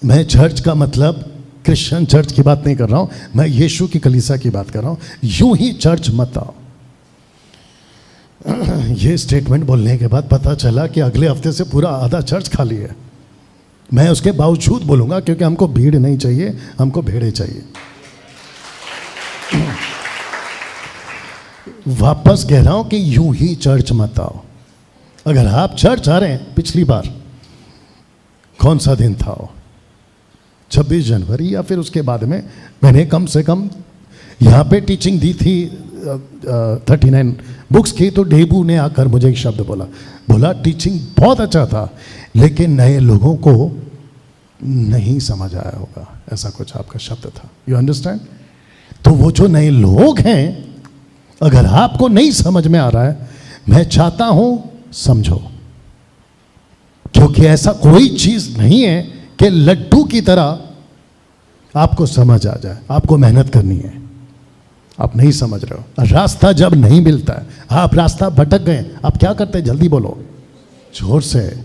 मैं चर्च का मतलब क्रिश्चियन चर्च की बात नहीं कर रहा हूं, मैं यीशु की कलीसिया की बात कर रहा हूं। यूं ही चर्च मत आओ। ये स्टेटमेंट बोलने के बाद पता चला कि अगले हफ्ते से पूरा आधा चर्च खाली है। मैं उसके बावजूद बोलूंगा क्योंकि हमको भीड़ नहीं चाहिए, हमको भेड़े चाहिए। वापस कह रहा हूं कि यूं ही चर्च मत आओ। अगर आप चर्च आ रहे हैं, पिछली बार कौन सा दिन था वो, 26 जनवरी या फिर उसके बाद में, मैंने कम से कम यहाँ पे टीचिंग दी थी 39 बुक्स की। तो डेबू ने आकर मुझे एक शब्द बोला टीचिंग बहुत अच्छा था, लेकिन नए लोगों को नहीं समझ आया होगा, ऐसा कुछ आपका शब्द था। You understand? तो वो जो नए लोग हैं, अगर आपको नहीं समझ में आ रहा है, मैं चाहता हूं समझो, क्योंकि ऐसा कोई चीज नहीं है कि लड्डू की तरह आपको समझ आ जाए। आपको मेहनत करनी है। आप नहीं समझ रहे हो। रास्ता जब नहीं मिलता है, आप रास्ता भटक गए, आप क्या करते हैं? जल्दी बोलो, जोर से।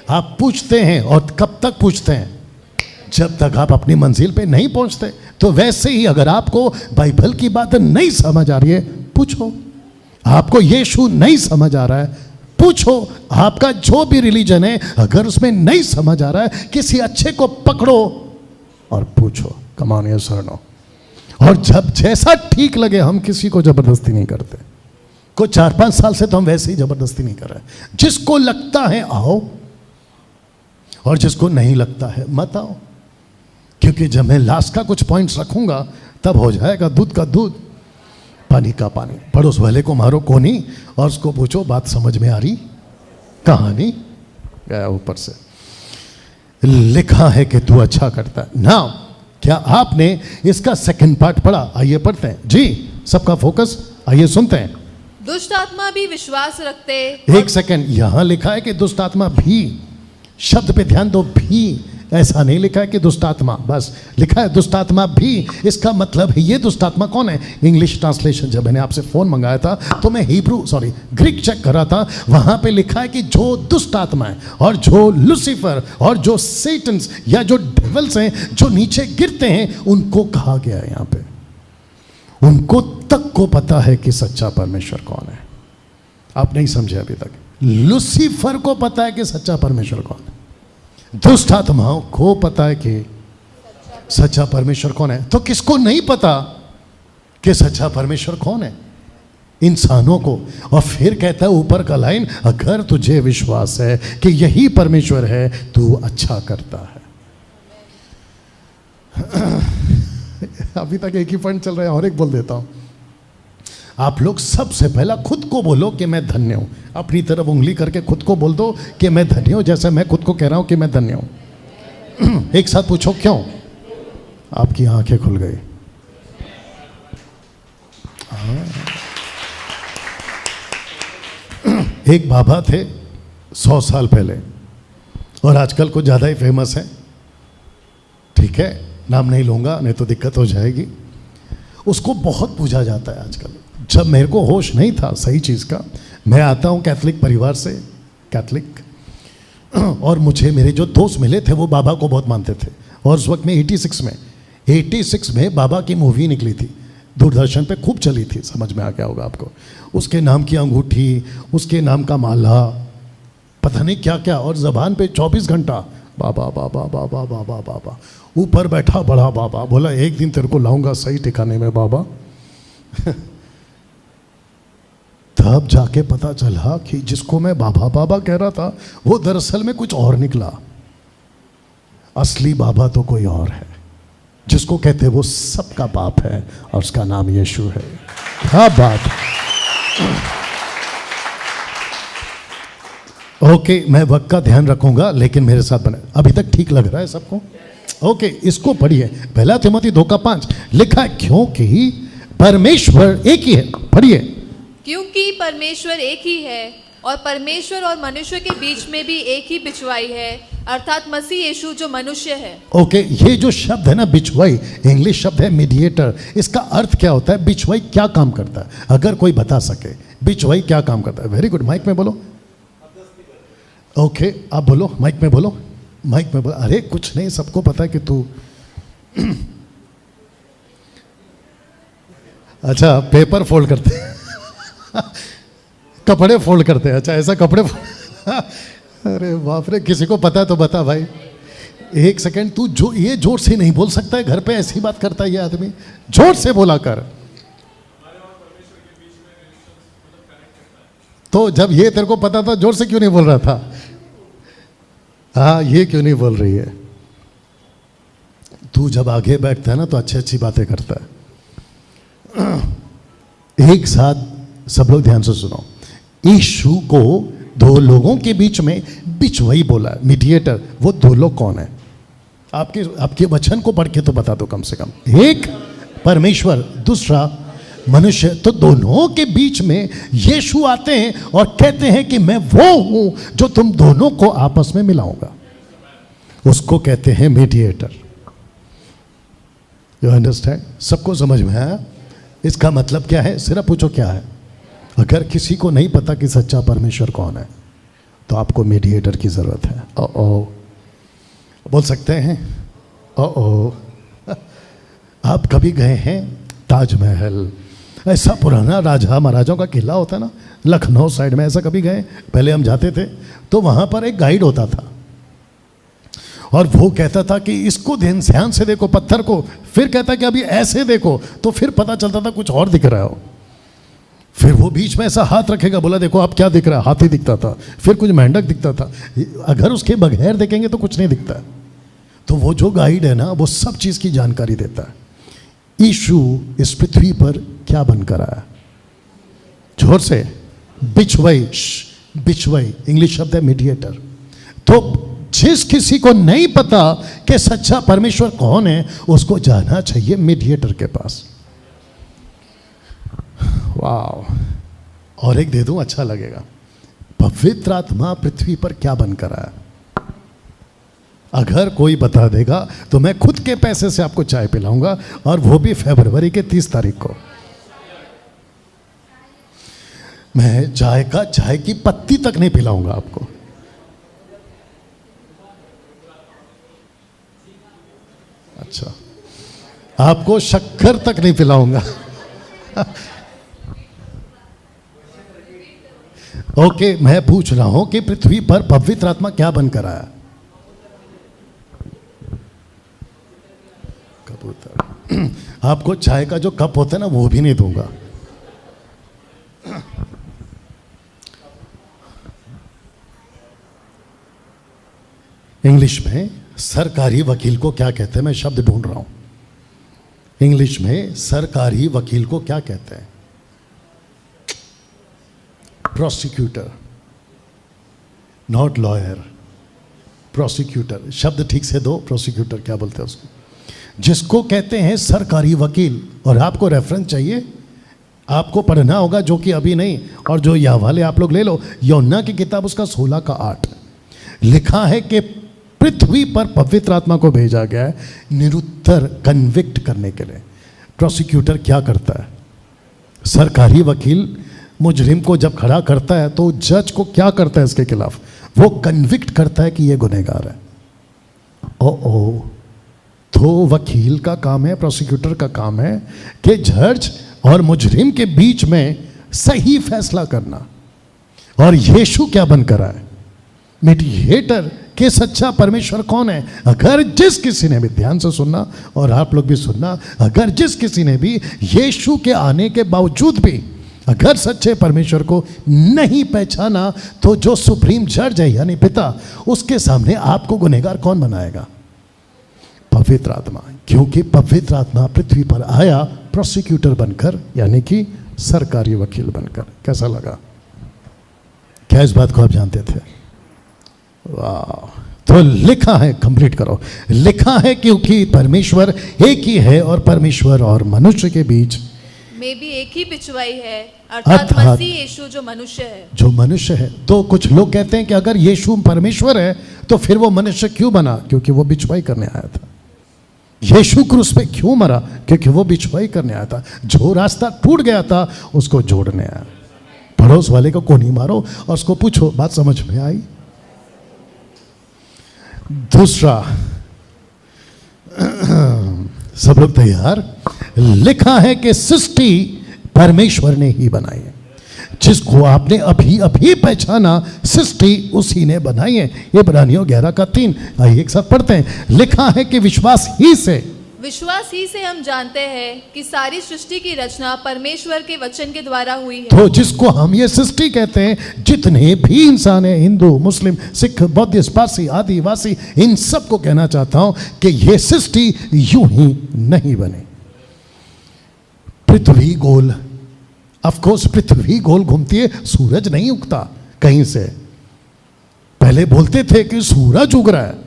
आप पूछते हैं, और कब तक पूछते हैं? जब तक आप अपनी मंजिल पे नहीं पहुंचते। तो वैसे ही अगर आपको बाइबल की बात नहीं समझ आ रही है, पूछो। आपको यीशु नहीं समझ आ रहा है, पूछो। आपका जो भी रिलीजन है, अगर उसमें नहीं समझ आ रहा है, किसी अच्छे को पकड़ो और पूछो। कम ऑन, यस और नो। और जब जैसा ठीक लगे, हम किसी को जबरदस्ती नहीं करते। को 4-5 साल से तो हम वैसे ही जबरदस्ती नहीं कर रहे। जिसको लगता है आओ, और जिसको नहीं लगता है मत आओ। क्योंकि जब मैं लास्ट का कुछ पॉइंट्स रखूंगा, तब हो जाएगा दूध का दूध, पानी का पानी। पड़ोस वाले को मारो कोनी और उसको पूछो बात समझ में आ रही? कहानी गया ऊपर से। लिखा है कि तू अच्छा करता है ना। क्या आपने इसका सेकंड पार्ट पढ़ा? आइए पढ़ते हैं जी, सबका फोकस, आइए सुनते हैं। दुष्ट आत्मा भी विश्वास रखते। एक सेकंड, यहां लिखा है कि दुष्ट आत्मा भी, शब्द पे ध्यान दो, भी। ऐसा नहीं लिखा है कि दुष्ट आत्मा, बस लिखा है दुष्ट आत्मा भी। इसका मतलब है, ये दुष्ट आत्मा कौन है? इंग्लिश ट्रांसलेशन, जब मैंने आपसे फोन मंगाया था तो मैं ग्रीक चेक कर रहा था। वहां पे लिखा है कि जो दुष्ट आत्मा है, और जो लूसीफर और जो सेटन्स या जो डेविल्स हैं, जो नीचे गिरते हैं, उनको कहा गया है यहां पे। उनको तक को पता है कि सच्चा परमेश्वर कौन है। आप नहीं समझे अभी तक। लूसीफर को पता है कि सच्चा परमेश्वर कौन है। दुष्ट आत्माओं को पता है कि सच्चा परमेश्वर कौन है। तो किसको नहीं पता कि सच्चा परमेश्वर कौन है? इंसानों को। और फिर कहता है ऊपर का लाइन, अगर तुझे विश्वास है कि यही परमेश्वर है, तू अच्छा करता है। अभी तक एक ही पॉइंट चल रहा है, और एक बोल देता हूं। आप लोग सबसे पहला खुद को बोलो कि मैं धन्य हूं। अपनी तरफ उंगली करके खुद को बोल दो कि मैं धन्य हूं, जैसे मैं खुद को कह रहा हूं कि मैं धन्य हूं। एक साथ पूछो क्यों? आपकी आंखें खुल गई। एक बाबा थे 100 साल पहले, और आजकल कुछ ज़्यादा ही फेमस है। ठीक है, नाम नहीं लूँगा नहीं तो दिक्कत हो जाएगी। उसको बहुत पूजा जाता है आजकल। जब मेरे को होश नहीं था सही चीज़ का, मैं आता हूँ कैथलिक परिवार से, कैथलिक, और मुझे मेरे जो दोस्त मिले थे वो बाबा को बहुत मानते थे। और उस वक्त में 86 में बाबा की मूवी निकली थी, दूरदर्शन पे खूब चली थी, समझ में आ गया होगा आपको। उसके नाम की अंगूठी, उसके नाम का माला, पता नहीं क्या क्या, और ज़बान पे 24 घंटा बाबा बाबा बाबा बाबा बाबा। ऊपर बैठा बड़ा बाबा, बोला एक दिन तेरे को लाऊंगा सही ठिकाने में बाबा। तब जाके पता चला कि जिसको मैं बाबा बाबा कह रहा था, वो दरअसल में कुछ और निकला। असली बाबा तो कोई और है, जिसको कहते वो सबका बाप है, और उसका नाम यीशु है। क्या बात। ओके, मैं वक्त का ध्यान रखूंगा, लेकिन मेरे साथ बने। अभी तक ठीक लग रहा है सबको? ओके, इसको पढ़िए। 1 तिमोथी 2:5 लिखा है, क्योंकि परमेश्वर एक ही है। पढ़िए। क्योंकि परमेश्वर एक ही है और परमेश्वर और मनुष्य के बीच में भी एक ही बिचवाई है, अर्थात मसीह यीशु जो मनुष्य है। ओके, ये जो शब्द है ना बिचवाई, इंग्लिश शब्द है मीडिएटर। इसका अर्थ क्या होता है? बिचवाई क्या काम करता है? अगर कोई बता सके बिचवाई क्या काम करता है। वेरी गुड, माइक में बोलो। ओके, आप बोलो, माइक में बोलो, माइक में बोलो। अरे कुछ नहीं, सबको पता है कि तू अच्छा पेपर फोल्ड करते कपड़े फोल्ड करते हैं। अच्छा ऐसा कपड़े अरे बाप रे, किसी को पता है तो बता भाई। एक सेकंड, तू जो ये जोर से नहीं बोल सकता है, घर पे ऐसी बात करता है ये आदमी। जोर से बोला कर। तो जब ये तेरे को पता था, जोर से क्यों नहीं बोल रहा था? हाँ, ये क्यों नहीं बोल रही है? तू जब आगे बैठता है ना तो अच्छी अच्छी बातें करता है। एक साथ सब लोग ध्यान से सुनो। यीशु को दो लोगों के बीच में बिचवाई बोला, मीडिएटर। वो दो लोग कौन है? आपके वचन को पढ़ के तो बता दो कम से कम। एक परमेश्वर, दूसरा मनुष्य। तो दोनों के बीच में यीशु आते हैं और कहते हैं कि मैं वो हूं जो तुम दोनों को आपस में मिलाऊंगा। उसको कहते हैं मीडिएटर। You understand? सबको समझ में आया? इसका मतलब क्या है? सिर्फ पूछो क्या है। अगर किसी को नहीं पता कि सच्चा परमेश्वर कौन है तो आपको मीडिएटर की जरूरत है। ओ बोल सकते हैं ओ आप कभी गए हैं ताजमहल? ऐसा पुराना राजा महाराजाओं का किला होता है ना, लखनऊ साइड में, ऐसा कभी गए? पहले हम जाते थे तो वहां पर एक गाइड होता था और वो कहता था कि इसको ध्यान से देखो पत्थर को, फिर कहता कि अभी ऐसे देखो, तो फिर पता चलता था कुछ और दिख रहा हो। फिर वो बीच में ऐसा हाथ रखेगा, बोला देखो आप क्या दिख रहा है? हाथी दिखता था, फिर कुछ मेंढक दिखता था। अगर उसके बगैर देखेंगे तो कुछ नहीं दिखता। तो वो जो गाइड है ना, वो सब चीज की जानकारी देता है। यीशु इस पृथ्वी पर क्या बनकर आया? जोर से, बिचवाई। बिचवाई इंग्लिश शब्द है मीडिएटर। तो जिस किसी को नहीं पता कि सच्चा परमेश्वर कौन है, उसको जाना चाहिए मीडिएटर के पास। वाह। और एक दे दूं, अच्छा लगेगा। पवित्र आत्मा पृथ्वी पर क्या बनकर आया? अगर कोई बता देगा तो मैं खुद के पैसे से आपको चाय पिलाऊंगा, और वो भी फरवरी के 30 तारीख को। मैं चाय की पत्ती तक नहीं पिलाऊंगा आपको। अच्छा, आपको शक्कर तक नहीं पिलाऊंगा। ओके, मैं पूछ रहा हूं कि पृथ्वी पर पवित्र आत्मा क्या बनकर आया? कबूतर। आपको चाय का जो कप होता है ना, वो भी नहीं दूंगा। इंग्लिश में सरकारी वकील को क्या कहते हैं? मैं शब्द ढूंढ रहा हूं। इंग्लिश में सरकारी वकील को क्या कहते हैं? Prosecutor, not lawyer. प्रोसिक्यूटर शब्द ठीक से दो। प्रोसिक्यूटर क्या बोलते हैं उसको? जिसको कहते हैं सरकारी वकील। और आपको रेफरेंस चाहिए, आपको पढ़ना होगा, जो कि अभी नहीं, और जो यह वाले आप लोग ले लो। यूहन्ना की किताब उसका 16:8 लिखा है कि पृथ्वी पर पवित्र आत्मा को भेजा गया है निरुत्तर, कन्विक्ट करने के लिए। प्रोसिक्यूटर क्या करता है? सरकारी वकील मुजरिम को जब खड़ा करता है तो जज को क्या करता है इसके खिलाफ? वो कन्विक्ट करता है कि ये गुनहगार है। ओ तो वकील का काम है, प्रोसिक्यूटर का काम है कि जज और मुजरिम के बीच में सही फैसला करना। और यीशु क्या बनकर आए? मीडिएटर। कि सच्चा परमेश्वर कौन है? अगर जिस किसी ने भी, ध्यान से सुनना और आप लोग भी सुनना, अगर जिस किसी ने भी यीशु के आने के बावजूद भी अगर सच्चे परमेश्वर को नहीं पहचाना, तो जो सुप्रीम जज है यानी पिता, उसके सामने आपको गुनहगार कौन बनाएगा? पवित्र आत्मा। क्योंकि पवित्र आत्मा पृथ्वी पर आया प्रोसिक्यूटर बनकर, यानी कि सरकारी वकील बनकर। कैसा लगा? क्या इस बात को आप जानते थे? वाह। तो लिखा है, कंप्लीट करो। लिखा है क्योंकि परमेश्वर एक ही है और परमेश्वर और मनुष्य के बीच में भी एक ही पिछवाई है, अर्थात मसीह यीशु जो मनुष्य है। जो मनुष्य है। तो कुछ लोग कहते हैं कि अगर यीशु परमेश्वर है तो फिर वो मनुष्य क्यों बना? क्योंकि वो बिछवाई करने आया था। यीशु क्रूस पे क्यों मरा? क्योंकि वो बिछवाई करने आया था। जो रास्ता टूट गया था उसको जोड़ने आया। पड़ोस वाले को नहीं मारो और उसको पूछो, बात समझ में आई? दूसरा, सब लोग तैयार? लिखा है कि सृष्टि परमेश्वर ने ही बनाई है। जिसको आपने अभी अभी पहचाना, सृष्टि उसी ने बनाई है। ये इब्रानियों 11:3। आइए एक साथ पढ़ते हैं। लिखा है कि विश्वास ही से हम जानते हैं कि सारी सृष्टि की रचना परमेश्वर के वचन के द्वारा हुई है। तो जिसको हम ये सृष्टि कहते हैं, जितने भी इंसान है, हिंदू, मुस्लिम, सिख, बौद्धिस्ट, पारसी, आदिवासी, इन सब को कहना चाहता हूं कि ये सृष्टि यूं ही नहीं बनी। पृथ्वी गोल, ऑफ कोर्स पृथ्वी गोल घूमती है, सूरज नहीं उगता कहीं से। पहले बोलते थे कि सूरज उग रहा है,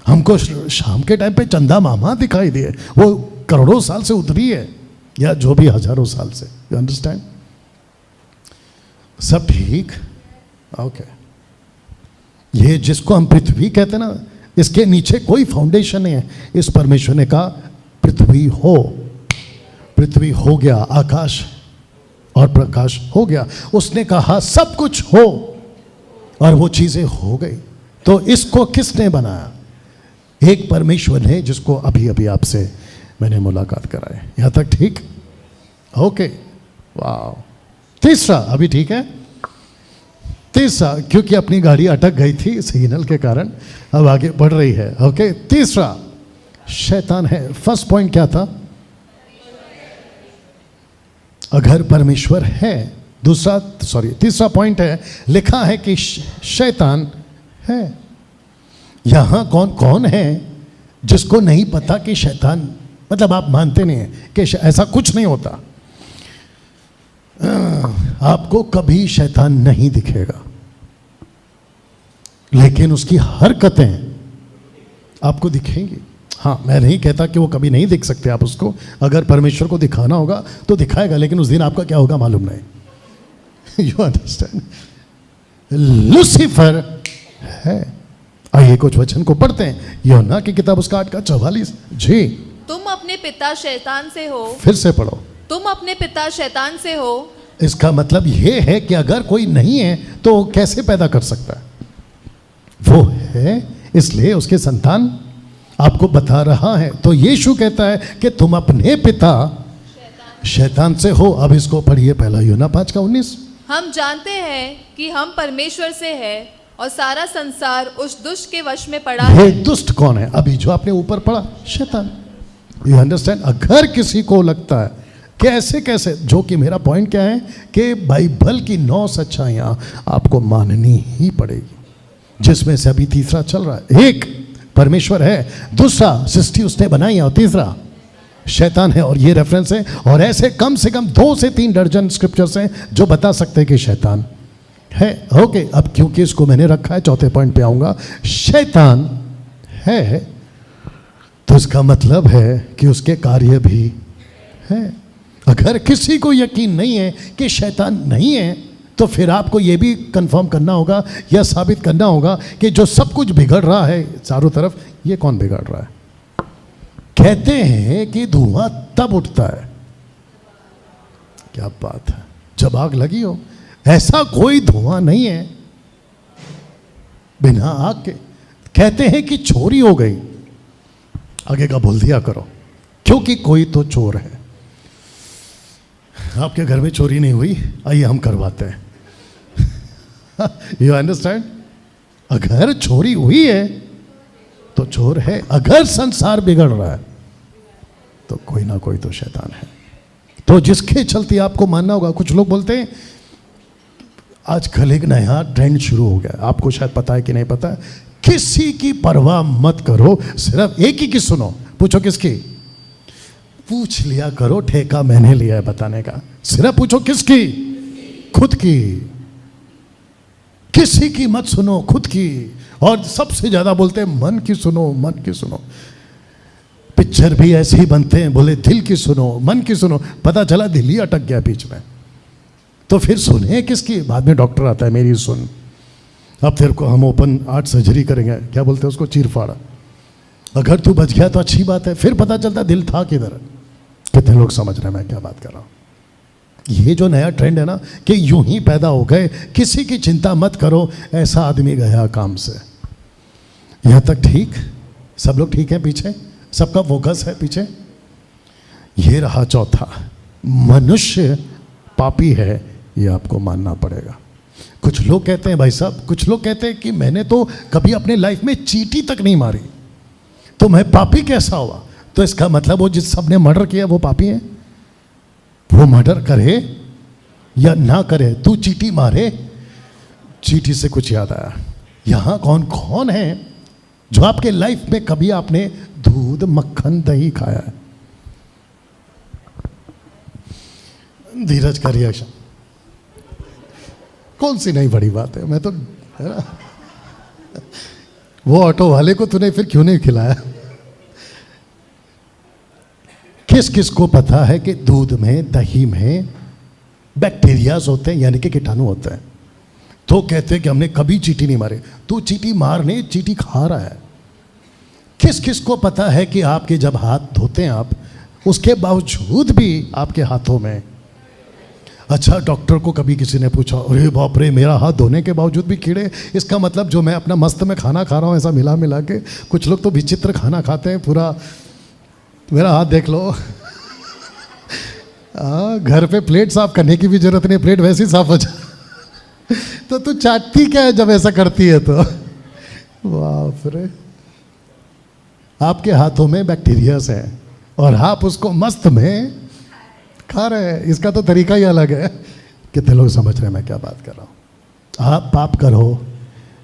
हमको शाम के टाइम पे चंदा मामा दिखाई दिए, वो करोड़ों साल से उतरी है, या जो भी हजारों साल से। You understand? सब ठीक? ओके। ये जिसको हम पृथ्वी कहते हैं ना, इसके नीचे कोई फाउंडेशन नहीं है। इस परमेश्वर ने कहा पृथ्वी हो, पृथ्वी हो गया, आकाश और प्रकाश हो गया। उसने कहा सब कुछ हो, और वो चीजें हो गई। तो इसको किसने बनाया? एक परमेश्वर ने, जिसको अभी अभी आपसे मैंने मुलाकात कराई। यहां तक ठीक? ओके, वाह। तीसरा, अभी ठीक है? तीसरा, क्योंकि अपनी गाड़ी अटक गई थी सिग्नल के कारण, अब आगे बढ़ रही है। ओके, तीसरा शैतान है। फर्स्ट पॉइंट क्या था? अगर परमेश्वर है। तीसरा पॉइंट है, लिखा है कि शैतान है। यहां कौन कौन है जिसको नहीं पता कि शैतान, मतलब आप मानते नहीं हैं कि ऐसा कुछ नहीं होता? आपको कभी शैतान नहीं दिखेगा, लेकिन उसकी हरकतें आपको दिखेंगी। हाँ, मैं नहीं कहता कि वो कभी नहीं दिख सकते आप उसको। अगर परमेश्वर को दिखाना होगा तो दिखाएगा, लेकिन उस दिन आपका क्या होगा मालूम नहीं। You understand? लूसीफर है। आइए कुछ वचन को पढ़ते हैं। यूहन्ना की किताब उसका 8:44। जी, तुम अपने पिता शैतान से हो। फिर से पढ़ो। तुम अपने पिता शैतान से हो। इसका मतलब यह है कि अगर कोई नहीं है तो वो कैसे पैदा कर सकता है? वो है, इसलिए उसके संतान आपको बता रहा है। तो यीशु कहता है कि तुम अपने पिता शैतान से हो। अब इसको पढ़िए, पहला यूहन्ना 5:19। हम जानते हैं कि हम परमेश्वर से है और सारा संसार उस दुष्ट के वश में पड़ा है। दुष्ट कौन है? अभी जो आपने ऊपर पढ़ा, शैतान। You understand? अगर किसी को लगता है कैसे कैसे, जो कि मेरा पॉइंट क्या है कि बाइबल की 9 सच्चाइयां आपको माननी ही पड़ेगी, जिसमें से अभी तीसरा चल रहा है। एक, परमेश्वर है। दूसरा, सृष्टि उसने बनाई है। और तीसरा, शैतान है। और ये रेफरेंस है। और ऐसे कम से कम 2 से 3 दर्जन स्क्रिप्चर्स हैं जो बता सकते हैं कि शैतान है। ओके, अब क्योंकि इसको मैंने रखा है, चौथे पॉइंट पे आऊंगा। शैतान है तो इसका मतलब है कि उसके कार्य भी है। अगर किसी को यकीन नहीं है कि शैतान नहीं है, तो फिर आपको यह भी कंफर्म करना होगा या साबित करना होगा कि जो सब कुछ बिगड़ रहा है चारों तरफ, ये कौन बिगाड़ रहा है? कहते हैं कि धुआं तब उठता है, क्या बात है, जब आग लगी हो। ऐसा कोई धुआं नहीं है बिना आग के। कहते हैं कि चोरी हो गई, आगे का बोल दिया करो, क्योंकि कोई तो चोर है। आपके घर में चोरी नहीं हुई, आइए हम करवाते हैं। You understand? अगर चोरी हुई है तो चोर है। अगर संसार बिगड़ रहा है तो कोई ना कोई तो शैतान है। तो जिसके चलते आपको मानना होगा। कुछ लोग बोलते हैं आजकल एक नया ट्रेंड शुरू हो गया, आपको शायद पता है कि नहीं पता है, किसी की परवाह मत करो, सिर्फ एक ही की सुनो। पूछो किसकी? पूछ लिया करो, ठेका मैंने लिया है बताने का। सिर्फ पूछो किसकी? खुद की। किसी की मत सुनो, खुद की। और सबसे ज्यादा बोलते हैं मन की सुनो, मन की सुनो। पिक्चर भी ऐसे ही बनते हैं, बोले दिल की सुनो मन की सुनो, पता चला दिल ही अटक गया बीच में। तो फिर सुने किसकी? बाद में डॉक्टर आता है, मेरी सुन, अब तेरे को हम ओपन हार्ट सर्जरी करेंगे, क्या बोलते हैं उसको, चीरफाड़ा। अगर तू बच गया तो अच्छी बात है, फिर पता चलता दिल था किधर। कितने लोग समझ रहे हैं मैं क्या बात कर रहा हूँ? ये जो नया ट्रेंड है ना कि यूं ही पैदा हो गए, किसी की चिंता मत करो, ऐसा आदमी गया काम से। यहां तक ठीक? सब लोग ठीक है? पीछे सबका फोकस है पीछे? ये रहा चौथा, मनुष्य पापी है, ये आपको मानना पड़ेगा। कुछ लोग कहते हैं भाई साहब, कुछ लोग कहते हैं कि मैंने तो कभी अपने लाइफ में चींटी तक नहीं मारी, तो मैं पापी कैसा हुआ? तो इसका मतलब वो जिस सबने मर्डर किया वो पापी है? वो मर्डर करे या ना करे, तू चींटी मारे। चींटी से कुछ याद आया, यहां कौन कौन है जो आपके लाइफ में कभी आपने दूध मक्खन दही खाया है? धीरज का रिएक्शन, कौन सी नहीं बड़ी बात है, मैं तो, है ना, वो ऑटो वाले को तूने फिर क्यों नहीं खिलाया? किस किस को पता है कि दूध में दही में बैक्टीरियाज होते हैं, यानी कि कीटाणु होते हैं? तो कहते हैं कि हमने कभी चींटी नहीं मारे। तू चींटी मार नहीं, चींटी खा रहा है। किस किस को पता है कि आपके जब हाथ धोते हैं आप, उसके बावजूद भी आपके हाथों में, अच्छा डॉक्टर को कभी किसी ने पूछा, अरे बाप रे मेरा हाथ धोने के बावजूद भी कीड़े, इसका मतलब जो मैं अपना मस्त में खाना खा रहा हूँ ऐसा मिला मिला के। कुछ लोग तो विचित्र खाना खाते हैं, पूरा मेरा हाथ देख लो। घर पे प्लेट साफ करने की भी जरूरत नहीं, प्लेट वैसे ही साफ हो जाए। तो तू चाटती क्या है जब ऐसा करती है तो? बाप रे, आपके हाथों में बैक्टीरियाज है और आप उसको मस्त में खा रहे हैं। इसका तो तरीका ही अलग है। कितने लोग समझ रहे हैं मैं क्या बात कर रहा हूँ? आप पाप करो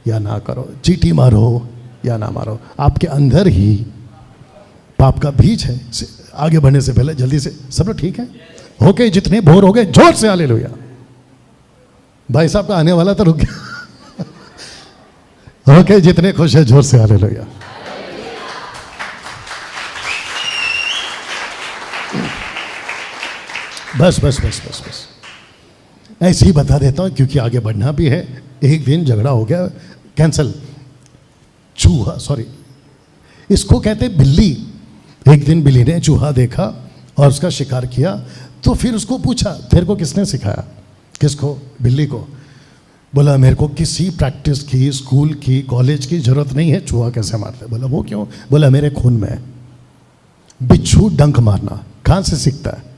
या ना करो, चींटी मारो या ना मारो, आपके अंदर ही पाप का बीज है। आगे बढ़ने से पहले जल्दी से, सब लोग ठीक है? ओके, जितने बोर हो गए जोर से हालेलुया। भाई साहब का आने वाला तो रुक गया। ओके, जितने खुश है जोर से हालेलुया। बस बस बस बस बस ऐसे ही बता देता हूं क्योंकि आगे बढ़ना भी है। एक दिन झगड़ा हो गया, कैंसल। चूहा, सॉरी, इसको कहते बिल्ली। एक दिन बिल्ली ने चूहा देखा और उसका शिकार किया, तो फिर उसको पूछा, तेरे को किसने सिखाया? किसको? बिल्ली को। बोला मेरे को किसी प्रैक्टिस की, स्कूल की, कॉलेज की जरूरत नहीं है, चूहा कैसे मारते? बोला वो क्यों? बोला मेरे खून में है। बिच्छू डंक मारना कहां से सीखता है?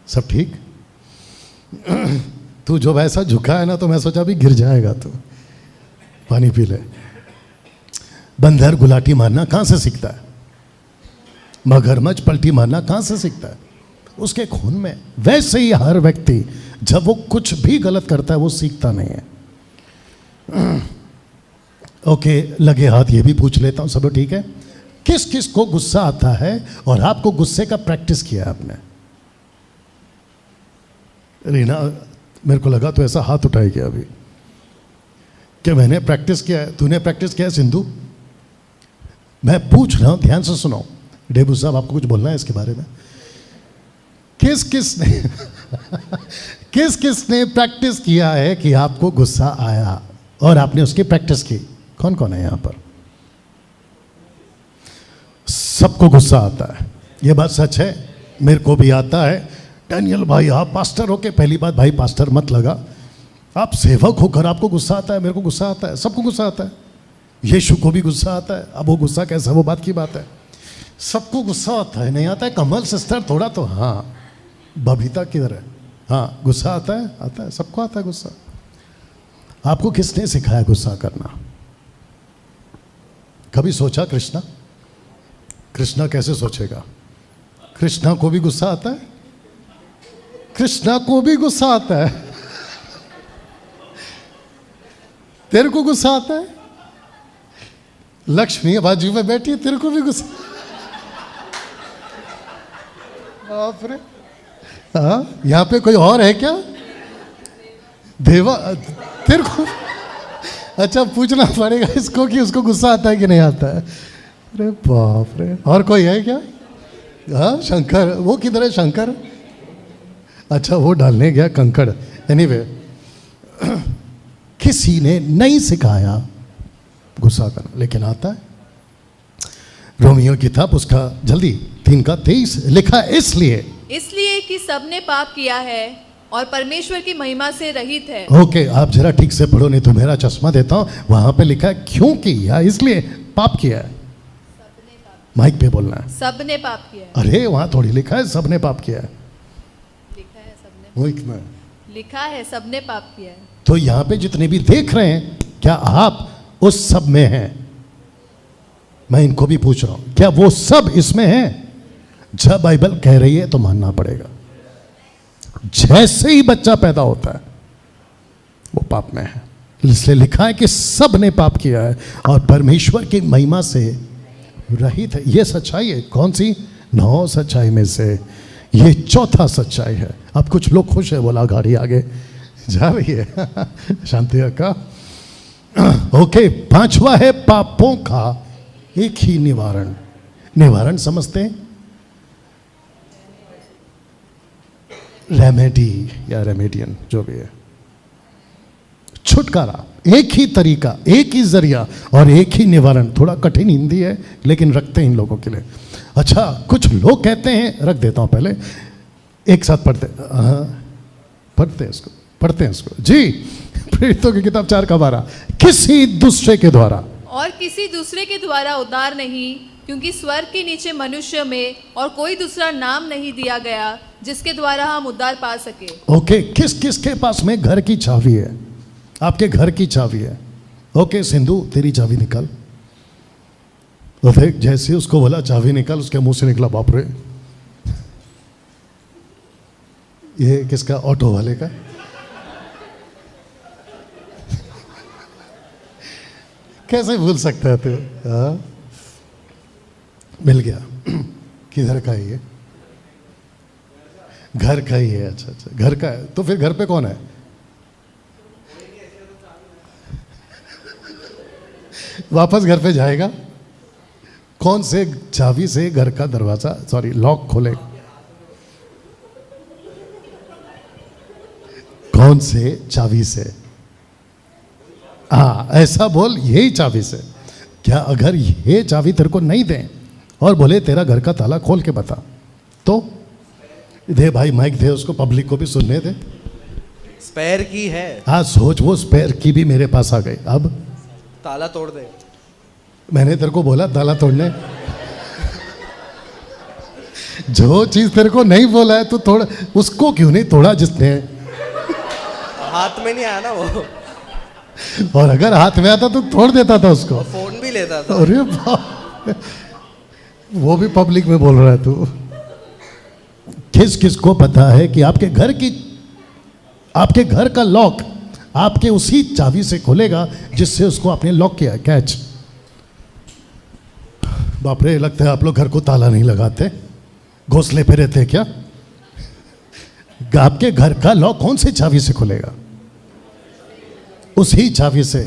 सब ठीक? तू जो वैसा झुका है ना, तो मैं सोचा भी गिर जाएगा तू। पानी पी ले। बंदर गुलाटी मारना कहां से सीखता है? मगरमच्छ पलटी मारना कहां से सीखता है? उसके खून में। वैसे ही हर व्यक्ति जब वो कुछ भी गलत करता है वो सीखता नहीं है। ओके, लगे हाथ ये भी पूछ लेता हूं, सब ठीक है? किस किस को गुस्सा आता है और आपको गुस्से का प्रैक्टिस किया आपने? रीना, मेरे को लगा तो ऐसा हाथ उठाएगी अभी कि मैंने प्रैक्टिस किया है। तूने प्रैक्टिस किया है सिंधु? मैं पूछ रहा हूं, ध्यान से सुनो। डेबू साहब आपको कुछ बोलना है इसके बारे में? किस किस ने किस किस ने प्रैक्टिस किया है कि आपको गुस्सा आया और आपने उसकी प्रैक्टिस की? कौन कौन है यहां पर? सबको गुस्सा आता है, ये बात सच है। मेरे को भी आता है। डैनियल भाई, आप पास्टर हो के? पहली बात भाई, पास्टर मत लगा। आप सेवक होकर आपको गुस्सा आता है, मेरे को गुस्सा आता है, सबको गुस्सा आता है। यीशु को भी गुस्सा आता है। अब वो गुस्सा कैसा, वो बात की बात है। सबको गुस्सा आता है, नहीं आता है? कमल सिस्टर थोड़ा तो, हाँ। बबीता किधर है? हाँ, गुस्सा आता है, आता है, सबको आता है गुस्सा। आपको किसने सिखाया गुस्सा करना? कभी सोचा कृष्णा? कृष्णा कैसे सोचेगा? कृष्णा को भी गुस्सा आता है? कृष्णा को भी गुस्सा आता है। तेरे को गुस्सा आता है? लक्ष्मी बाजू में बैठी है, तेरे को भी गुस्सा? बाप रे, हाँ, यहां पे कोई और है क्या? देवा, तेरे को अच्छा पूछना पड़ेगा इसको कि उसको गुस्सा आता है कि नहीं आता है। अरे बाप रे, और कोई है क्या? हाँ शंकर, वो किधर है शंकर? अच्छा वो डालने गया कंकड़। एनीवे किसी ने नहीं सिखाया गुस्सा करना, लेकिन आता है। रोमियो किताब उसका जल्दी 3:23 लिखा इसलिए कि सबने पाप किया है और परमेश्वर की महिमा से रहित है। ओके आप जरा ठीक से पढ़ो, नहीं तो मेरा चश्मा देता हूं। वहां पे लिखा है क्योंकि या इसलिए पाप किया है। माइक पे बोलना है। सबने पाप किया है। अरे वहां थोड़ी लिखा है सबने पाप किया है, लिखा है सबने, लिखा है सबने पाप किया है। तो यहाँ पे जितने भी देख रहे हैं, क्या आप उस सब में हैं? मैं इनको भी पूछ रहा हूं, क्या वो सब इसमें हैं? जब बाइबल कह रही है तो मानना पड़ेगा। जैसे ही बच्चा पैदा होता है वो पाप में है, इसलिए लिखा है कि सब ने पाप किया है और परमेश्वर की महिमा से रहित है। ये सच्चाई है। कौन सी? 9 सच्चाई में से ये चौथा सच्चाई है। अब कुछ लोग खुश है, बोला गाड़ी आगे जा रही है। शांति का ओके। 5वां है पापों का एक ही निवारण। निवारण समझते हैं? रेमेडी या रेमेडियन जो भी है, छुटकारा। एक ही तरीका, एक ही जरिया और एक ही निवारण। थोड़ा कठिन हिंदी है लेकिन रखते हैं इन लोगों के लिए। अच्छा कुछ लोग कहते हैं, रख देता हूं पहले, एक साथ पढ़ते हैं इसको जी। प्रेरितों की किताब 4:12 किसी दूसरे के द्वारा, और किसी दूसरे के द्वारा उद्धार नहीं, क्योंकि स्वर्ग के नीचे मनुष्य में और कोई दूसरा नाम नहीं दिया गया जिसके द्वारा हम उद्धार पा सके। ओके किस किस के पास में घर की चाबी है? आपके घर की चाबी है। ओके सिंधु तेरी चाबी निकाल। तो फिर जैसे उसको बोला चाबी निकाल, उसके मुंह से निकला बाप रे। ये किसका? ऑटो वाले का। कैसे भूल सकता है तू? मिल गया। किधर का है ये? घर का ही है। अच्छा अच्छा घर का है। तो फिर घर पे कौन है? वापस घर पे जाएगा, कौन से चाबी से घर का दरवाजा लॉक खोलेगा? कौन से चाबी से? हाँ ऐसा बोल, यही चाबी से। क्या अगर ये चाबी तेरे को नहीं दें और बोले तेरा घर का ताला खोल के बता, तो दे भाई माइक दे उसको, पब्लिक को भी सुनने दे। स्पेयर की है। हाँ सोच, वो स्पेयर की भी मेरे पास आ गई। अब ताला तोड़ दे। मैंने तेरे को बोला ताला तोड़ने? जो चीज तेरे को नहीं बोला है तो तोड़, उसको क्यों नहीं तोड़ा जिसने? हाथ में नहीं आया ना वो। और अगर हाथ में आता तो तोड़ देता था उसको। फोन भी लेता था। अरे बाप, वो भी पब्लिक में बोल रहा है तू। किस किस को पता है कि आपके घर का लॉक आपके उसी चाबी से खुलेगा जिससे उसको आपने लॉक किया? कैच। बाप रे, लगता है आप लोग घर को ताला नहीं लगाते, घोंसले पे रहते क्या? आपके घर का लॉक कौन से चाबी से खुलेगा? उसी चाबी से।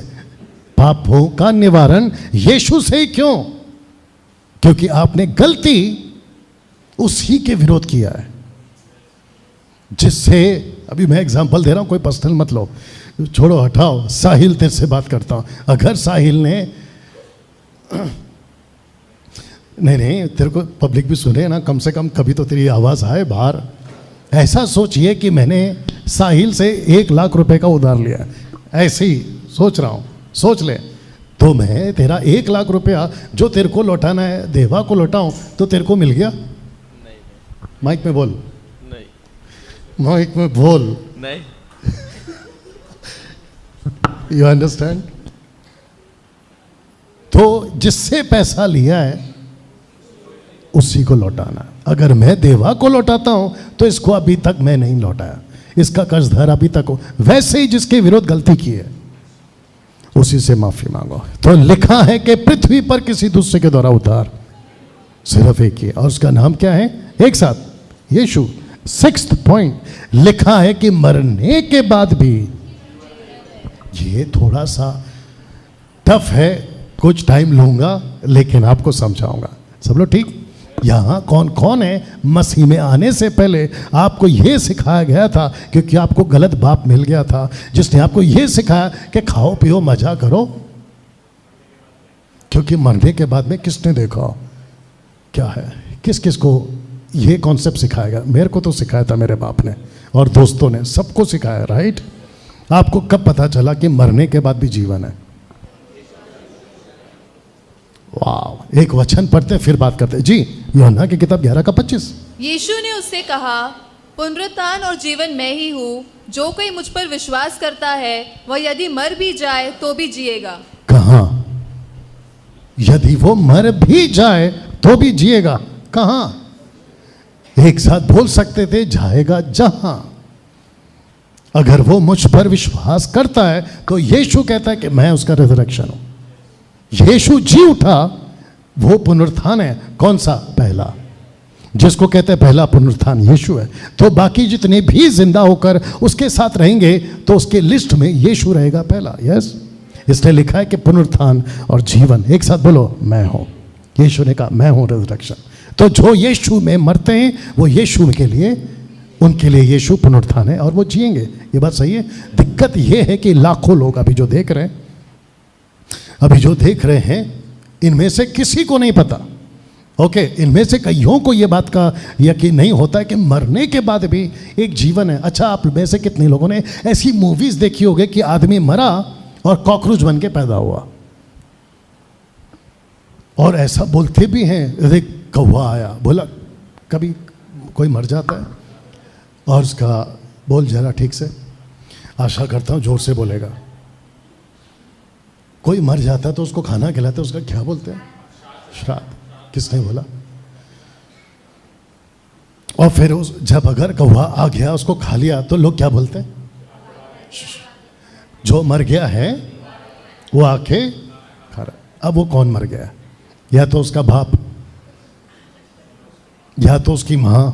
पापों का निवारण यीशु से ही। क्यों? क्योंकि आपने गलती उसी के विरोध किया है, जिससे अभी मैं एग्जांपल दे रहा हूं, कोई पर्सनल मत लो, छोड़ो हटाओ। साहिल तेरे से बात करता हूं। अगर साहिल ने नहीं तेरे को पब्लिक भी सुने ना, कम से कम कभी तो तेरी आवाज आए बाहर। ऐसा सोचिए कि मैंने साहिल से 1 लाख रुपए का उधार लिया, ऐसे ही सोच रहा हूं, सोच ले। तो मैं तेरा 1 लाख रुपया जो तेरे को लौटाना है, देवा को लौटाऊं, तो तेरे को मिल गया? नहीं। माइक में बोल। नहीं। माइक में बोल। नहीं। You understand? तो जिससे पैसा लिया है उसी को लौटाना। अगर मैं देवा को लौटाता हूं तो इसको अभी तक मैं नहीं लौटाया, इसका कर्जदार अभी तक हो। वैसे ही जिसके विरोध गलती की है उसी से माफी मांगो। तो लिखा है कि पृथ्वी पर किसी दूसरे के द्वारा उद्धार सिर्फ एक ही, और उसका नाम क्या है? एक साथ, यीशु। 6th पॉइंट लिखा है कि मरने के बाद भी, ये थोड़ा सा टफ है, कुछ टाइम लूंगा लेकिन आपको समझाऊंगा। सब लोग ठीक? यहाँ कौन कौन है मसीह में आने से पहले आपको यह सिखाया गया था, क्योंकि आपको गलत बाप मिल गया था जिसने आपको यह सिखाया कि खाओ पियो मजा करो, क्योंकि मरने के बाद में किसने देखा क्या है, किस किस को ये कॉन्सेप्ट सिखाया गया? मेरे को तो सिखाया था मेरे बाप ने और दोस्तों ने, सबको सिखाया, राइट? आपको कब पता चला कि मरने के बाद भी जीवन है? वाह, एक वचन पढ़ते फिर बात करते जी। यूहन्ना की किताब 11:25। यीशु ने उससे कहा, पुनरुत्थान और जीवन मैं ही हूँ, जो कोई मुझ पर विश्वास करता है वह यदि मर भी जाए तो भी जिएगा। कहाँ? यदि वो मर भी जाए तो भी जिएगा। कहाँ? एक साथ बोल सकते थे, जाएगा जहां। अगर वो मुझ पर विश्वास करता है तो यीशु कहता है कि मैं उसका रिजरेक्शन हूं। यीशु जी उठा, वो पुनरुत्थान है। कौन सा? पहला, जिसको कहते हैं पहला पुनरुत्थान यीशु है। तो बाकी जितने भी जिंदा होकर उसके साथ रहेंगे तो उसके लिस्ट में यीशु रहेगा पहला। यस, इसलिए लिखा है कि पुनरुत्थान और जीवन। एक साथ बोलो, मैं हूं। यीशु ने कहा मैं हूं रिजरेक्शन। तो जो यीशु में मरते हैं वो यीशु के लिए, उनके लिए यीशु पुनरुत्थान है और वो जिएंगे। ये बात सही है। दिक्कत ये है कि लाखों लोग अभी जो देख रहे हैं, इनमें से किसी को नहीं पता। ओके, इनमें से कईयों को ये बात का यकीन नहीं होता है कि मरने के बाद भी एक जीवन है। अच्छा, आप में से कितने लोगों ने ऐसी मूवीज देखी होगी कि आदमी मरा और कॉकरोच बन के पैदा हुआ? और ऐसा बोलते भी हैं, अरे कौवा आया, बोला कभी कोई मर जाता है और उसका बोल जरा ठीक से, आशा करता हूं जोर से बोलेगा। कोई मर जाता है तो उसको खाना खिलाते हैं, उसका क्या बोलते हैं? श्राद्ध। किसने बोला? और फिर जब अगर कौवा आ गया उसको खा लिया तो लोग क्या बोलते हैं? जो मर गया है वो आके खा रहा। अब वो कौन मर गया? या तो उसका बाप, या तो उसकी मां,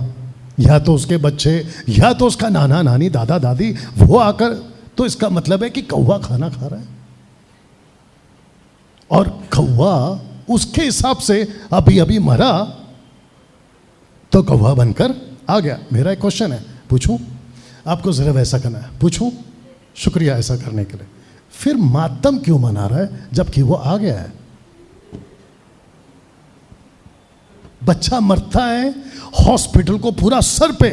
या तो उसके बच्चे, या तो उसका नाना नानी दादा दादी, वो आकर। तो इसका मतलब है कि कौवा खाना खा रहा है और कौवा उसके हिसाब से अभी अभी मरा तो कौवा बनकर आ गया। मेरा एक क्वेश्चन है, पूछूं? आपको सिर्फ ऐसा करना है, पूछूं? शुक्रिया ऐसा करने के लिए। फिर मातम क्यों मना रहा है जबकि वो आ गया है? बच्चा मरता है, हॉस्पिटल को पूरा सर पे,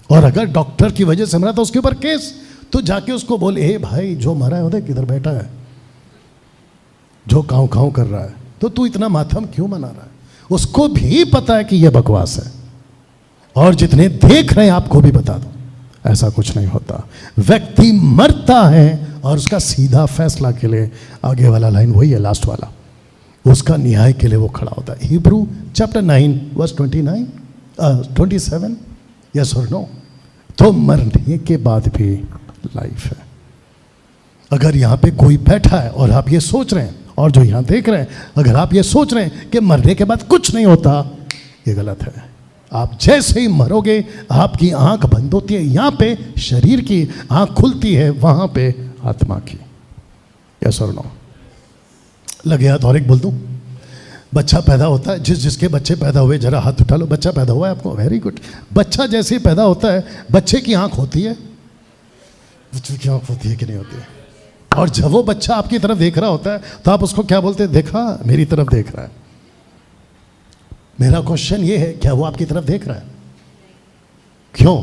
और अगर डॉक्टर की वजह से मरा तो उसके ऊपर केस। तो जाके उसको बोले, हे भाई जो मरा है वो देख किधर बैठा है, जो काँव काँव कर रहा है, तो तू इतना मातम क्यों मना रहा है? उसको भी पता है कि यह बकवास है, और जितने देख रहे हैं आपको भी बता दो, ऐसा कुछ नहीं होता। व्यक्ति मरता है और उसका सीधा फैसला के लिए, आगे वाला लाइन वही है, लास्ट वाला, उसका न्याय के लिए वो खड़ा होता है। हिब्रू चैप्टर 9 वर्स 27, यस और नो। तो मरने के बाद भी लाइफ है। अगर यहाँ पे कोई बैठा है और आप ये सोच रहे हैं, और जो यहाँ देख रहे हैं, अगर आप ये सोच रहे हैं कि मरने के बाद कुछ नहीं होता, ये गलत है। आप जैसे ही मरोगे आपकी आंख बंद होती है, यहाँ पे शरीर की आंख खुलती है, वहां पे आत्मा की। यस और नो? लगे हाथ और एक बोल दूं। बच्चा पैदा होता है, जिसके बच्चे पैदा हुए जरा हाथ उठा लो। बच्चा पैदा हुआ है आपको? Very good. बच्चा जैसे ही पैदा होता है, बच्चे की आंख होती है, बच्चे की आंख होती है कि नहीं होती है? और जब वो बच्चा आपकी तरफ देख रहा होता है तो आप उसको क्या बोलते हैं? देखा, मेरी तरफ देख रहा है। मेरा क्वेश्चन ये है, क्या वो आपकी तरफ देख रहा है? क्यों?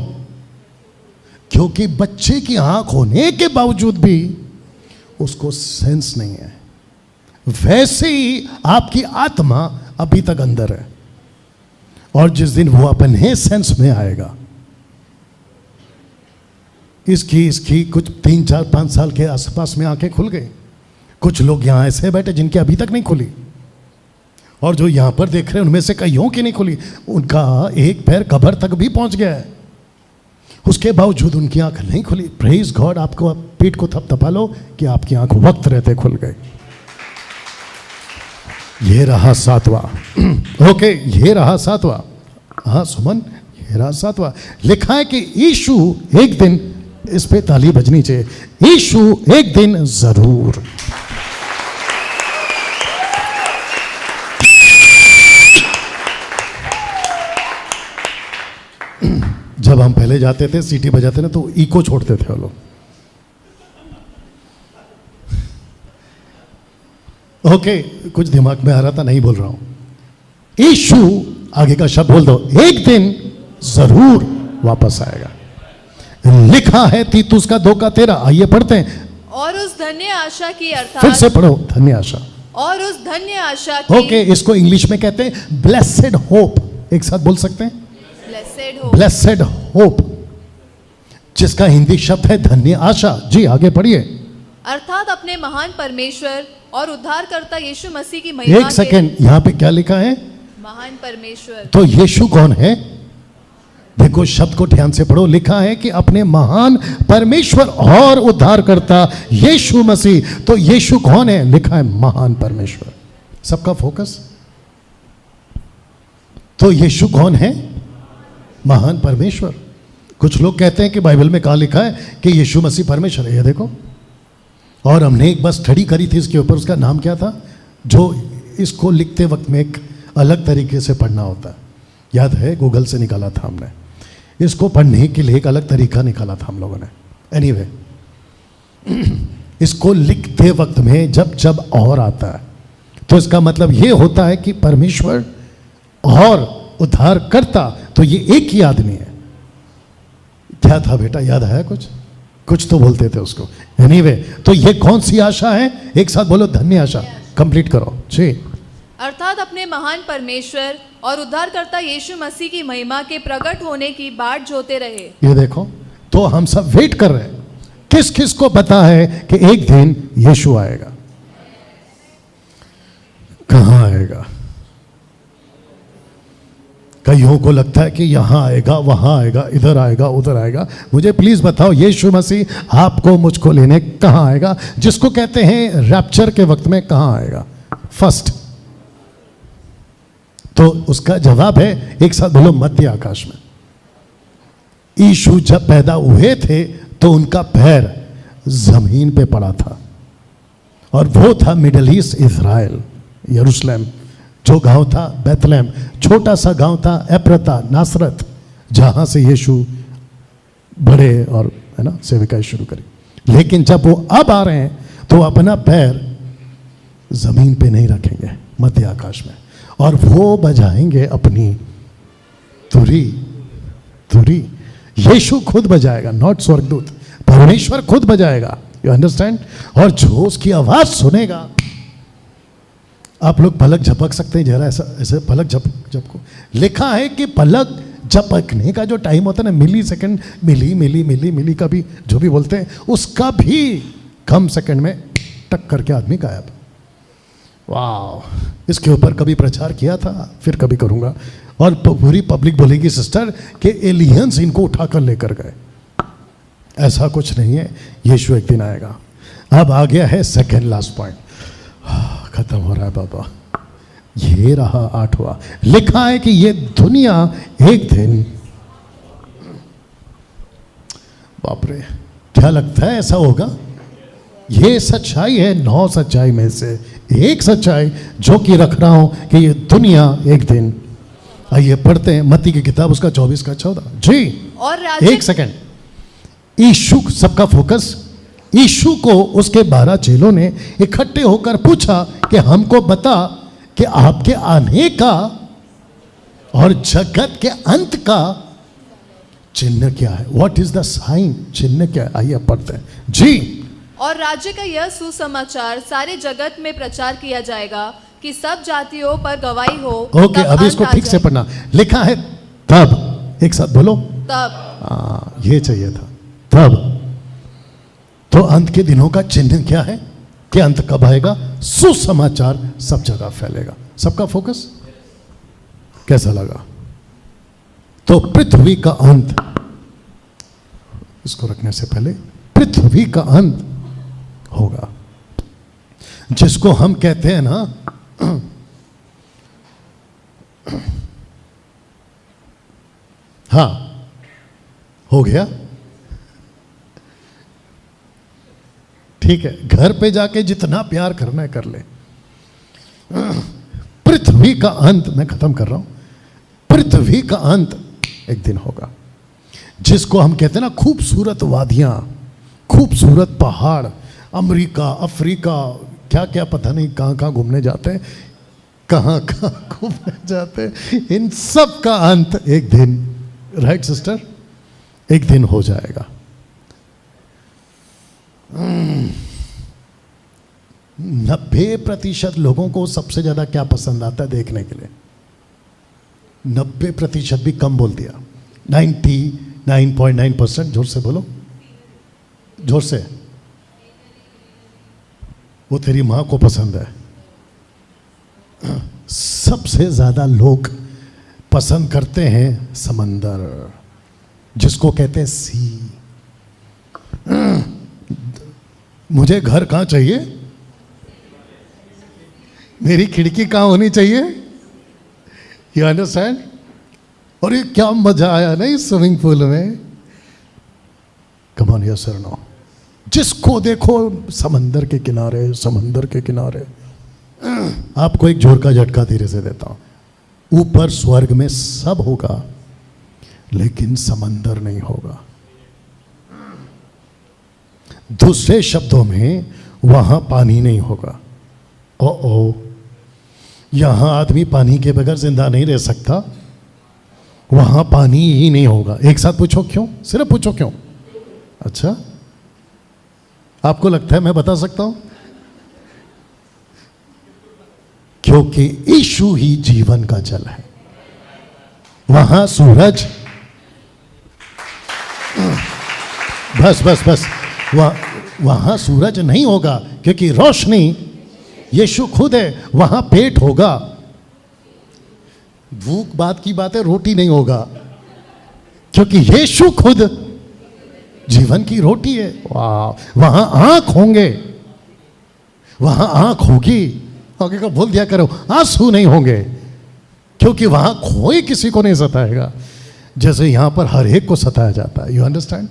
क्योंकि बच्चे की आंख होने के बावजूद भी उसको सेंस नहीं है। वैसे ही आपकी आत्मा अभी तक अंदर है, और जिस दिन वो अपने सेंस में आएगा, इसकी कुछ 3, 4, 5 साल के आसपास में आंखें खुल गई। कुछ लोग यहाँ ऐसे बैठे जिनकी अभी तक नहीं खुली, और जो यहाँ पर देख रहे हैं उनमें से कईयों की नहीं खुली। उनका एक पैर कब्र तक भी पहुंच गया है, उसके बावजूद उनकी आंख नहीं खुली। Praise God. आपको पीठ को थपथपा लो कि आपकी आंख वक्त रहते खुल गई। ये रहा 7वां। ओके, ये रहा 7वां। हाँ सुमन, ये रहा 7वां। लिखा है कि यीशु एक दिन, इस पे ताली बजनी चाहिए, यीशु एक दिन जरूर जब हम पहले जाते थे सीटी बजाते ना तो इको छोड़ते थे वो लोग। ओके, कुछ दिमाग में आ रहा था, नहीं बोल रहा हूं। यीशु, आगे का शब्द बोल दो, एक दिन जरूर वापस आएगा। लिखा है तीतुस का 2:13, आइए पढ़ते हैं। और उस धन्य आशा की फिर से अर्थात पढ़ो, धन्य आशा। और उस धन्य आशा की ओके, इसको इंग्लिश में कहते हैं ब्लेसेड होप। एक साथ बोल सकते हैं, ब्लेसेड हो, ब्लेसेड होप, जिसका हिंदी शब्द है धन्य आशा। जी आगे पढ़िए। अर्थात अपने महान परमेश्वर और उद्धारकर्ता यीशु मसीह की महिमा एक सेकेंड, यहां पे क्या लिखा है? महान परमेश्वर। तो यीशु कौन है? देखो शब्द को ध्यान से पढ़ो। लिखा है कि अपने महान परमेश्वर और उद्धारकर्ता यीशु मसीह। तो यीशु कौन है? लिखा है महान परमेश्वर। सबका फोकस। तो यीशु कौन है? महान परमेश्वर। कुछ लोग कहते हैं कि बाइबल में कहा लिखा है कि यीशु मसीह परमेश्वर है। ये देखो, और हमने एक बार स्टडी करी थी इसके ऊपर। उसका नाम क्या था? जो इसको लिखते वक्त में एक अलग तरीके से पढ़ना होता है, याद है? गूगल से निकाला था हमने। इसको पढ़ने के लिए एक अलग तरीका निकाला था हम लोगों ने। एनीवे, इसको लिखते वक्त में जब जब और आता है तो इसका मतलब ये होता है कि परमेश्वर और उद्धारकर्ता, तो ये एक ही आदमी है। क्या था बेटा, याद आया? कुछ तो बोलते थे उसको। एनीवे, तो ये कौन सी आशा है? एक साथ बोलो, धन्य आशा। कंप्लीट करो जी। अर्थात अपने महान परमेश्वर और उद्धारकर्ता यीशु मसीह की महिमा के प्रकट होने की बाट जोते रहे। ये देखो, तो हम सब वेट कर रहे हैं। किस किस को पता है कि एक दिन यीशु आएगा? कहां आएगा? कईयों को लगता है कि यहां आएगा, वहां आएगा, इधर आएगा, उधर आएगा। मुझे प्लीज बताओ, यीशु मसीह आपको मुझको लेने कहां आएगा? जिसको कहते हैं रैप्चर के वक्त में कहां आएगा? फर्स्ट। तो उसका जवाब है, एक साथ बोलो, मध्य आकाश में। यीशु जब पैदा हुए थे तो उनका पैर जमीन पे पड़ा था, और वो था मिडिल ईस्ट, इज़राइल, यरूशलेम। जो गांव था बैतलहम, छोटा सा गांव था एफ्राता, नासरत, जहां से यीशु बड़े और है ना सेविकाई शुरू करी। लेकिन जब वो अब आ रहे हैं तो अपना पैर जमीन पे नहीं रखेंगे, मध्य आकाश में, और वो बजाएंगे अपनी तुरी। तुरी यीशु खुद बजाएगा, नॉट स्वर्गदूत, परमेश्वर खुद बजाएगा। You understand? और जो उसकी आवाज सुनेगा, आप लोग पलक झपक सकते हैं जरा, ऐसा ऐसे पलक झपको। लिखा है कि पलक झपकने का जो टाइम होता है ना, मिली सेकेंड, मिली का भी जो भी बोलते हैं, उसका भी कम सेकेंड में टक करके आदमी गायब। वाह! इसके ऊपर कभी प्रचार किया था, फिर कभी करूंगा। और पूरी पब्लिक बोलेगी सिस्टर कि एलियंस इनको उठाकर लेकर गए। ऐसा कुछ नहीं है, यीशु एक दिन आएगा। अब आ गया है सेकेंड लास्ट पॉइंट। खत्म हो रहा है बाबा। ये रहा 8वां। लिखा है कि ये दुनिया एक दिन, बाप रे, क्या लगता है ऐसा होगा? ये सच्चाई है 9 सच्चाई में से एक सच्चाई जो कि रख रहा हूं कि ये दुनिया एक दिन। आइए पढ़ते हैं मत्ती की किताब, उसका 24:14 जी। और राज्य, एक सेकेंड, यीशु, सबका फोकस। यीशु को उसके 12 चेलों ने इकट्ठे होकर पूछा कि हमको बता कि आपके आने का और जगत के अंत का चिन्ह क्या है? What is the sign? चिन्ह क्या है? आइए पढ़ते हैं जी। और राज्य का यह सुसमाचार सारे जगत में प्रचार किया जाएगा कि सब जातियों पर गवाही हो। ओके, तब अभी अंत इसको आ ठीक से जाए। पढ़ना। लिखा है तब, एक साथ बोलो, तब। ये चाहिए था, तब। तो अंत के दिनों का चिन्ह क्या है कि अंत कब आएगा? सुसमाचार सब जगह फैलेगा। सबका फोकस। कैसा लगा? तो पृथ्वी का अंत, इसको रखने से पहले, पृथ्वी का अंत होगा, जिसको हम कहते हैं ना, हाँ, हो गया, ठीक है। घर पे जाके जितना प्यार करना है कर ले। पृथ्वी का अंत, मैं खत्म कर रहा हूं, पृथ्वी का अंत एक दिन होगा। जिसको हम कहते हैं ना खूबसूरत वादियां, खूबसूरत पहाड़, अमेरिका, अफ्रीका, क्या क्या पता नहीं कहाँ कहाँ घूमने जाते हैं, कहाँ कहाँ घूमने जाते हैं, इन सब का अंत एक दिन, राइट सिस्टर, एक दिन हो जाएगा। 90% लोगों को सबसे ज्यादा क्या पसंद आता है देखने के लिए? 90% भी कम बोल दिया, 99.9%, जोर से बोलो, जोर से। वो तेरी मां को पसंद है। सबसे ज्यादा लोग पसंद करते हैं समंदर, जिसको कहते हैं सी। मुझे घर कहां चाहिए? मेरी खिड़की कहां होनी चाहिए? You understand? और ये क्या मजा आया ना इस स्विमिंग पूल में। कम ऑन यस और नो। जिसको देखो समंदर के किनारे, समंदर के किनारे। आपको एक जोर का झटका धीरे से देता हूं। ऊपर स्वर्ग में सब होगा, लेकिन समंदर नहीं होगा। दूसरे शब्दों में वहां पानी नहीं होगा। ओ यहां आदमी पानी के बगैर जिंदा नहीं रह सकता, वहां पानी ही नहीं होगा। एक साथ पूछो क्यों? सिर्फ पूछो क्यों? अच्छा, आपको लगता है मैं बता सकता हूं? क्योंकि यीशु ही जीवन का जल है। वहां सूरज, बस वहां सूरज नहीं होगा, क्योंकि रोशनी यीशु खुद है। वहां पेट होगा। भूख बात की बात है, रोटी नहीं होगा, क्योंकि यीशु खुद जीवन की रोटी है। वाह। वहां आंख होंगे, वहां आंख होगी। आगे का बोल दिया करो, आंसू नहीं होंगे, क्योंकि वहां कोई किसी को नहीं सताएगा, जैसे यहां पर हर एक को सताया जाता है। You understand?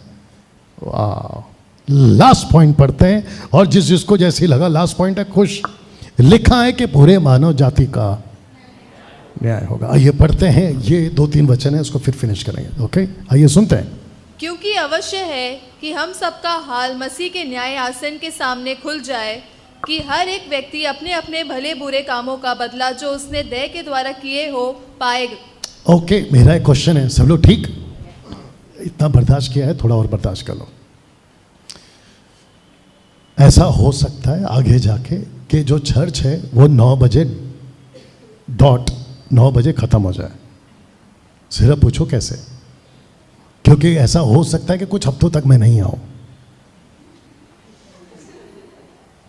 वाह। लास्ट पॉइंट पढ़ते हैं, और जिस जिसको जैसी लगा लास्ट पॉइंट है खुश। लिखा है कि पूरे मानव जाति का न्याय होगा। आइए पढ़ते हैं, ये 2-3 वचन है, उसको फिर फिनिश करेंगे। ओके, आइए सुनते हैं। क्योंकि अवश्य है कि हम सबका हाल मसीह के न्याय आसन के सामने खुल जाए, कि हर एक व्यक्ति अपने अपने भले बुरे कामों का बदला जो उसने दया के द्वारा किए हो पाएगा। ओके, मेरा एक क्वेश्चन है, सब लोग ठीक? इतना बर्दाश्त किया है, थोड़ा और बर्दाश्त कर लो। ऐसा हो सकता है आगे जाके कि जो चर्च है वो 9 बजे डॉट 9 बजे खत्म हो जाए। सिर्फ पूछो कैसे? क्योंकि ऐसा हो सकता है कि कुछ हफ्तों तक मैं नहीं आऊं,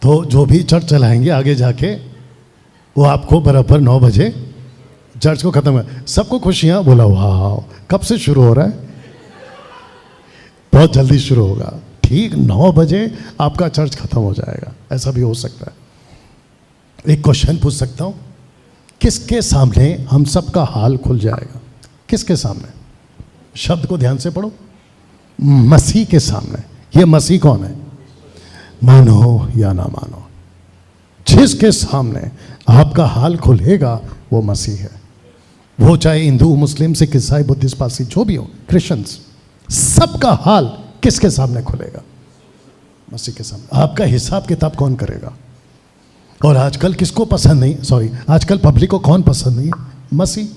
तो जो भी चर्च चलाएंगे आगे जाके वो आपको बराबर 9 बजे चर्च को खत्म है। सबको खुशियां बोला। वाह, कब से शुरू हो रहा है? बहुत जल्दी शुरू होगा। ठीक 9 बजे आपका चर्च खत्म हो जाएगा। ऐसा भी हो सकता है। एक क्वेश्चन पूछ सकता हूं, किसके सामने हम सबका हाल खुल जाएगा? किसके सामने? शब्द को ध्यान से पढ़ो। मसीह के सामने। ये मसीह कौन है? मानो या ना मानो, जिसके सामने आपका हाल खुलेगा वो मसीह है। वो चाहे हिंदू, मुस्लिम, सिख, ईसाई, बुद्धिस्ट, पारसी, जो भी हो, क्रिश्चियंस, सबका हाल किसके सामने खुलेगा? मसीह के सामने। आपका हिसाब किताब कौन करेगा? और आजकल किसको पसंद नहीं, आजकल पब्लिक को कौन पसंद नहीं? मसीह।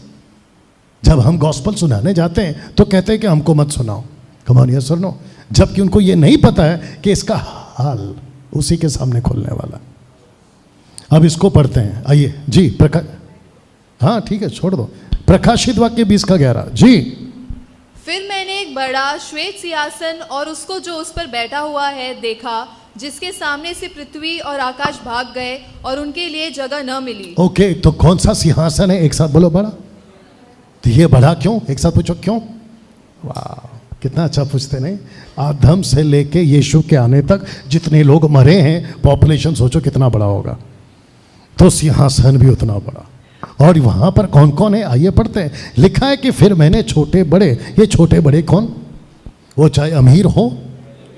जब हम गॉस्पल सुनाने जाते हैं तो कहते हैं कि हमको मत सुनाओ। कम ऑन यस और नो। जबकि उनको ये नहीं पता है कि इसका हाल उसी के सामने खुलने वाला। अब इसको पढ़ते हैं। आइए जी, हाँ ठीक है, छोड़ दो। प्रकाशित वाक्य 20:11 जी। फिर मैंने एक बड़ा श्वेत सिंहासन और उसको जो उस पर बैठा हुआ है देखा, जिसके सामने से पृथ्वी और आकाश भाग गए और उनके लिए जगह न मिली। ओके, तो कौन सा सिंहासन है? एक साथ बोलो, बड़ा। तो ये बड़ा क्यों? एक साथ पूछो क्यों? वाह, कितना अच्छा पूछते नहीं? आदम से लेके यीशु के आने तक जितने लोग मरे हैं, पॉपुलेशन सोचो कितना बड़ा होगा। तो सिंहासन भी उतना बड़ा। और वहां पर कौन कौन है? आइए पढ़ते हैं। लिखा है कि फिर मैंने छोटे बड़े, ये छोटे बड़े कौन? वो चाहे अमीर हो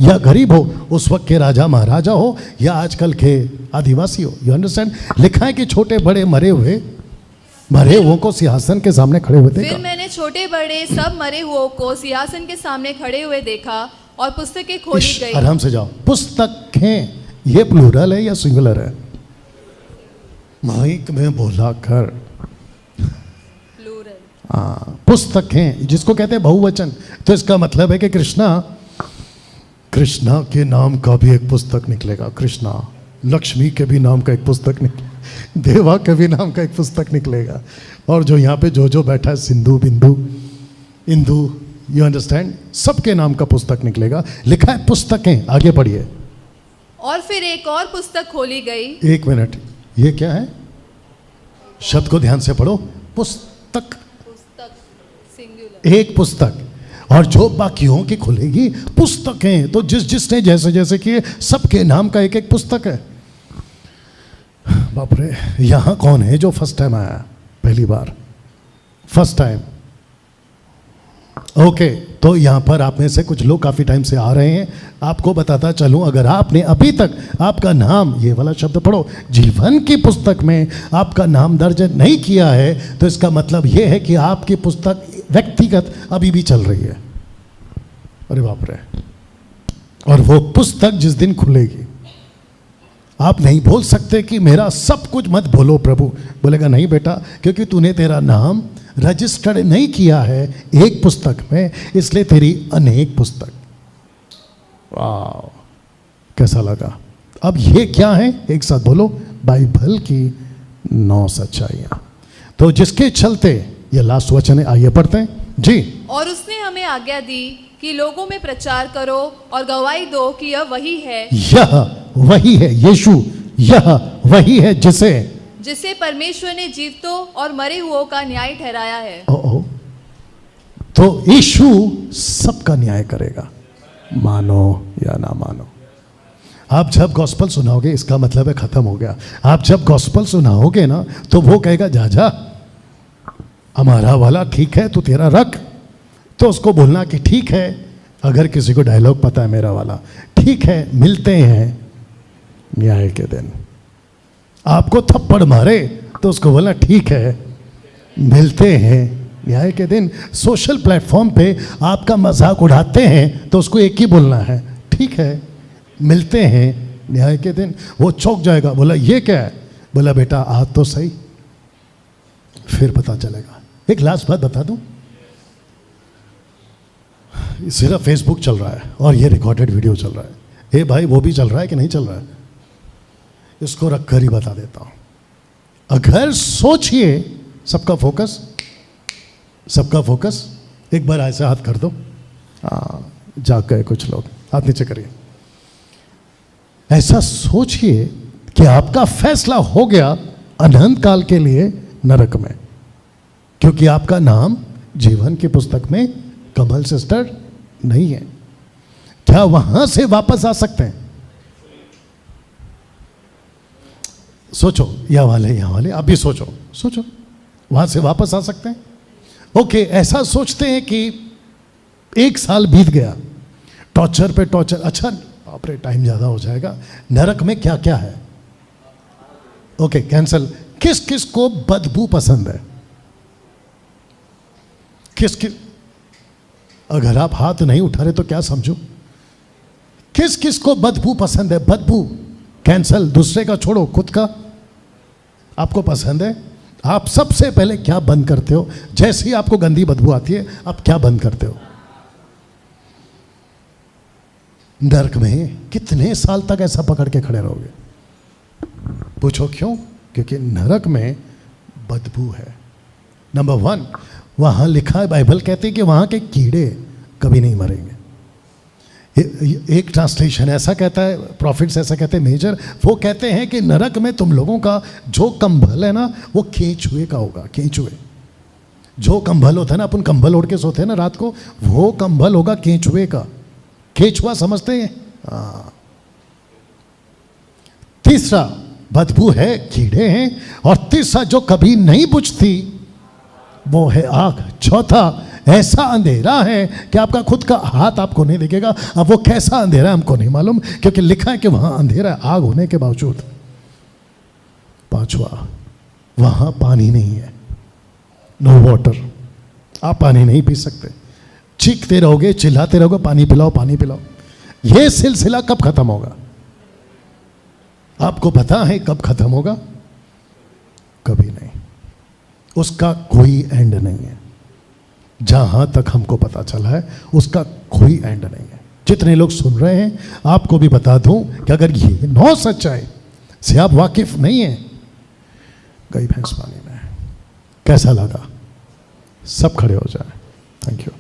या गरीब हो, उस वक्त के राजा महाराजा हो या आजकल के आदिवासी हो। You understand? लिखा है कि छोटे बड़े मरे हुए मरे हुओं को सिंहासन के सामने खड़े हुए फिर देखा। मैंने छोटे बड़े सब मरे हुओं को सिंहासन के सामने खड़े हुए देखा और पुस्तकें खोली गई। आराम से जाओ। पुस्तकें, ये प्लूरल है या सिंगुलर है? माइक में बोला कर। प्लूरल। हाँ, पुस्तकें जिसको कहते हैं बहुवचन, तो इसका मतलब है कि कृष्णा के नाम का भी एक पुस्तक निकलेगा। कृष्णा, लक्ष्मी के भी नाम का एक पुस्तक निकलेगा, देवा के भी नाम का एक पुस्तक निकलेगा, और जो यहाँ पे जो बैठा है, सिंधु, बिंदु, इंदु, यू अंडरस्टैंड, सबके नाम का पुस्तक निकलेगा। लिखा है पुस्तकें। आगे पढ़िए। और फिर एक और पुस्तक खोली गई। एक मिनट, ये क्या है? शब्द को ध्यान से पढ़ो। पुस्तक, पुस्तक सिंगुलर। एक पुस्तक, और जो बाकियों की खुलेगी पुस्तकें, तो जिसने जैसे जैसे किए सबके नाम का एक एक पुस्तक है। बाप रे, यहां कौन है जो फर्स्ट टाइम आया? पहली बार, फर्स्ट टाइम। ओके, तो यहां पर आप में से कुछ लोग काफी टाइम से आ रहे हैं। आपको बताता चलूं, अगर आपने अभी तक आपका नाम, ये वाला शब्द पढ़ो, जीवन की पुस्तक में आपका नाम दर्ज नहीं किया है, तो इसका मतलब यह है कि आपकी पुस्तक व्यक्तिगत अभी भी चल रही है। अरे बाप रे। और वो पुस्तक जिस दिन खुलेगी, आप नहीं बोल सकते कि मेरा सब कुछ मत बोलो प्रभु। बोलेगा नहीं बेटा, क्योंकि तूने तेरा नाम रजिस्टर्ड नहीं किया है एक पुस्तक में, इसलिए तेरी अनेक पुस्तक। वाह, कैसा लगा? अब ये क्या है? एक साथ बोलो, बाइबल की 9 सच्चाइयां। तो जिसके चलते, ये लास्ट वचन है, आइए पढ़ते हैं जी। और उसने हमें आज्ञा दी कि लोगों में प्रचार करो और गवाही दो कि यह वही है, यह वही है, यीशु यह वही है जिसे परमेश्वर ने जीवतों और मरे हुओं का न्याय ठहराया है। ओ, तो यीशु सबका न्याय करेगा, मानो या ना मानो। आप जब गॉस्पल सुनाओगे, इसका मतलब है खत्म हो गया। आप जब गॉस्पल सुनाओगे ना, तो वो कहेगा जा हमारा वाला ठीक है, तू तेरा रख। तो उसको बोलना कि ठीक है। अगर किसी को डायलॉग पता है मेरा वाला, ठीक है, मिलते हैं न्याय के दिन। आपको थप्पड़ मारे तो उसको बोलना ठीक है, मिलते हैं न्याय के दिन। सोशल प्लेटफॉर्म पे आपका मजाक उड़ाते हैं तो उसको एक ही बोलना है, ठीक है, मिलते हैं न्याय के दिन। वो चौंक जाएगा, बोला ये क्या है? बोला बेटा आ तो सही, फिर पता चलेगा। एक लास्ट बात बता दूं, सिर्फ फेसबुक चल रहा है और ये रिकॉर्डेड वीडियो चल रहा है। ए भाई, वो भी चल रहा है कि नहीं चल रहा है? इसको रखकर ही बता देता हूं। अगर सोचिए, सबका फोकस, एक बार ऐसे हाथ कर दो। जाग गए कुछ लोग, हाथ नीचे करिए। ऐसा सोचिए कि आपका फैसला हो गया अनंत काल के लिए नरक में, क्योंकि आपका नाम जीवन की पुस्तक में कमल सिस्टर नहीं है। क्या वहां से वापस आ सकते हैं? सोचो, या वाले आप भी सोचो वहां से वापस आ सकते हैं? ओके, ऐसा सोचते हैं कि 1 साल बीत गया, टॉर्चर पे टॉर्चर। अच्छा बाप रे, टाइम ज्यादा हो जाएगा। नरक में क्या क्या है? Okay, cancel. किस किस को बदबू पसंद है? किस अगर आप हाथ नहीं उठा रहे तो क्या समझो? किस किस को बदबू पसंद है? बदबू कैंसल। दूसरे का छोड़ो, खुद का आपको पसंद है? आप सबसे पहले क्या बंद करते हो? जैसे ही आपको गंदी बदबू आती है, आप क्या बंद करते हो? नरक में कितने साल तक ऐसा पकड़ के खड़े रहोगे? पूछो क्यों? क्योंकि नरक में बदबू है। नंबर 1, वहां लिखा है, बाइबल कहती है कि वहां के कीड़े कभी नहीं मरेंगे। एक ट्रांसलेशन ऐसा कहता है, प्रॉफिट्स ऐसा कहते हैं, मेजर, वो कहते हैं कि नरक में तुम लोगों का जो कंबल है ना, वो केंचुए का होगा। केंचुए, जो कंबल होता है ना, अपन कंबल ओढ़ के सोते हैं ना रात को, वो कंबल होगा केंचुए का। केंचुआ समझते हैं? तीसरा, बदबू है, कीड़े हैं। और तीसरा जो कभी नहीं बुझती, वो है आग। चौथा, ऐसा अंधेरा है कि आपका खुद का हाथ आपको नहीं दिखेगा। अब वो कैसा अंधेरा है हमको नहीं मालूम, क्योंकि लिखा है कि वहां अंधेरा है, आग होने के बावजूद। 5वां, वहां पानी नहीं है। नो वाटर, आप पानी नहीं पी सकते। चीखते रहोगे, चिल्लाते रहोगे, पानी पिलाओ पानी पिलाओ। यह सिलसिला कब खत्म होगा? आपको पता है कब खत्म होगा? कभी नहीं, उसका कोई एंड नहीं है। जहां तक हमको पता चला है उसका कोई एंड नहीं है। जितने लोग सुन रहे हैं, आपको भी बता दूं कि अगर ये 9 सच्चाई से आप वाकिफ नहीं है, गई भैंस पानी में। कैसा लगा? सब खड़े हो जाए। Thank you.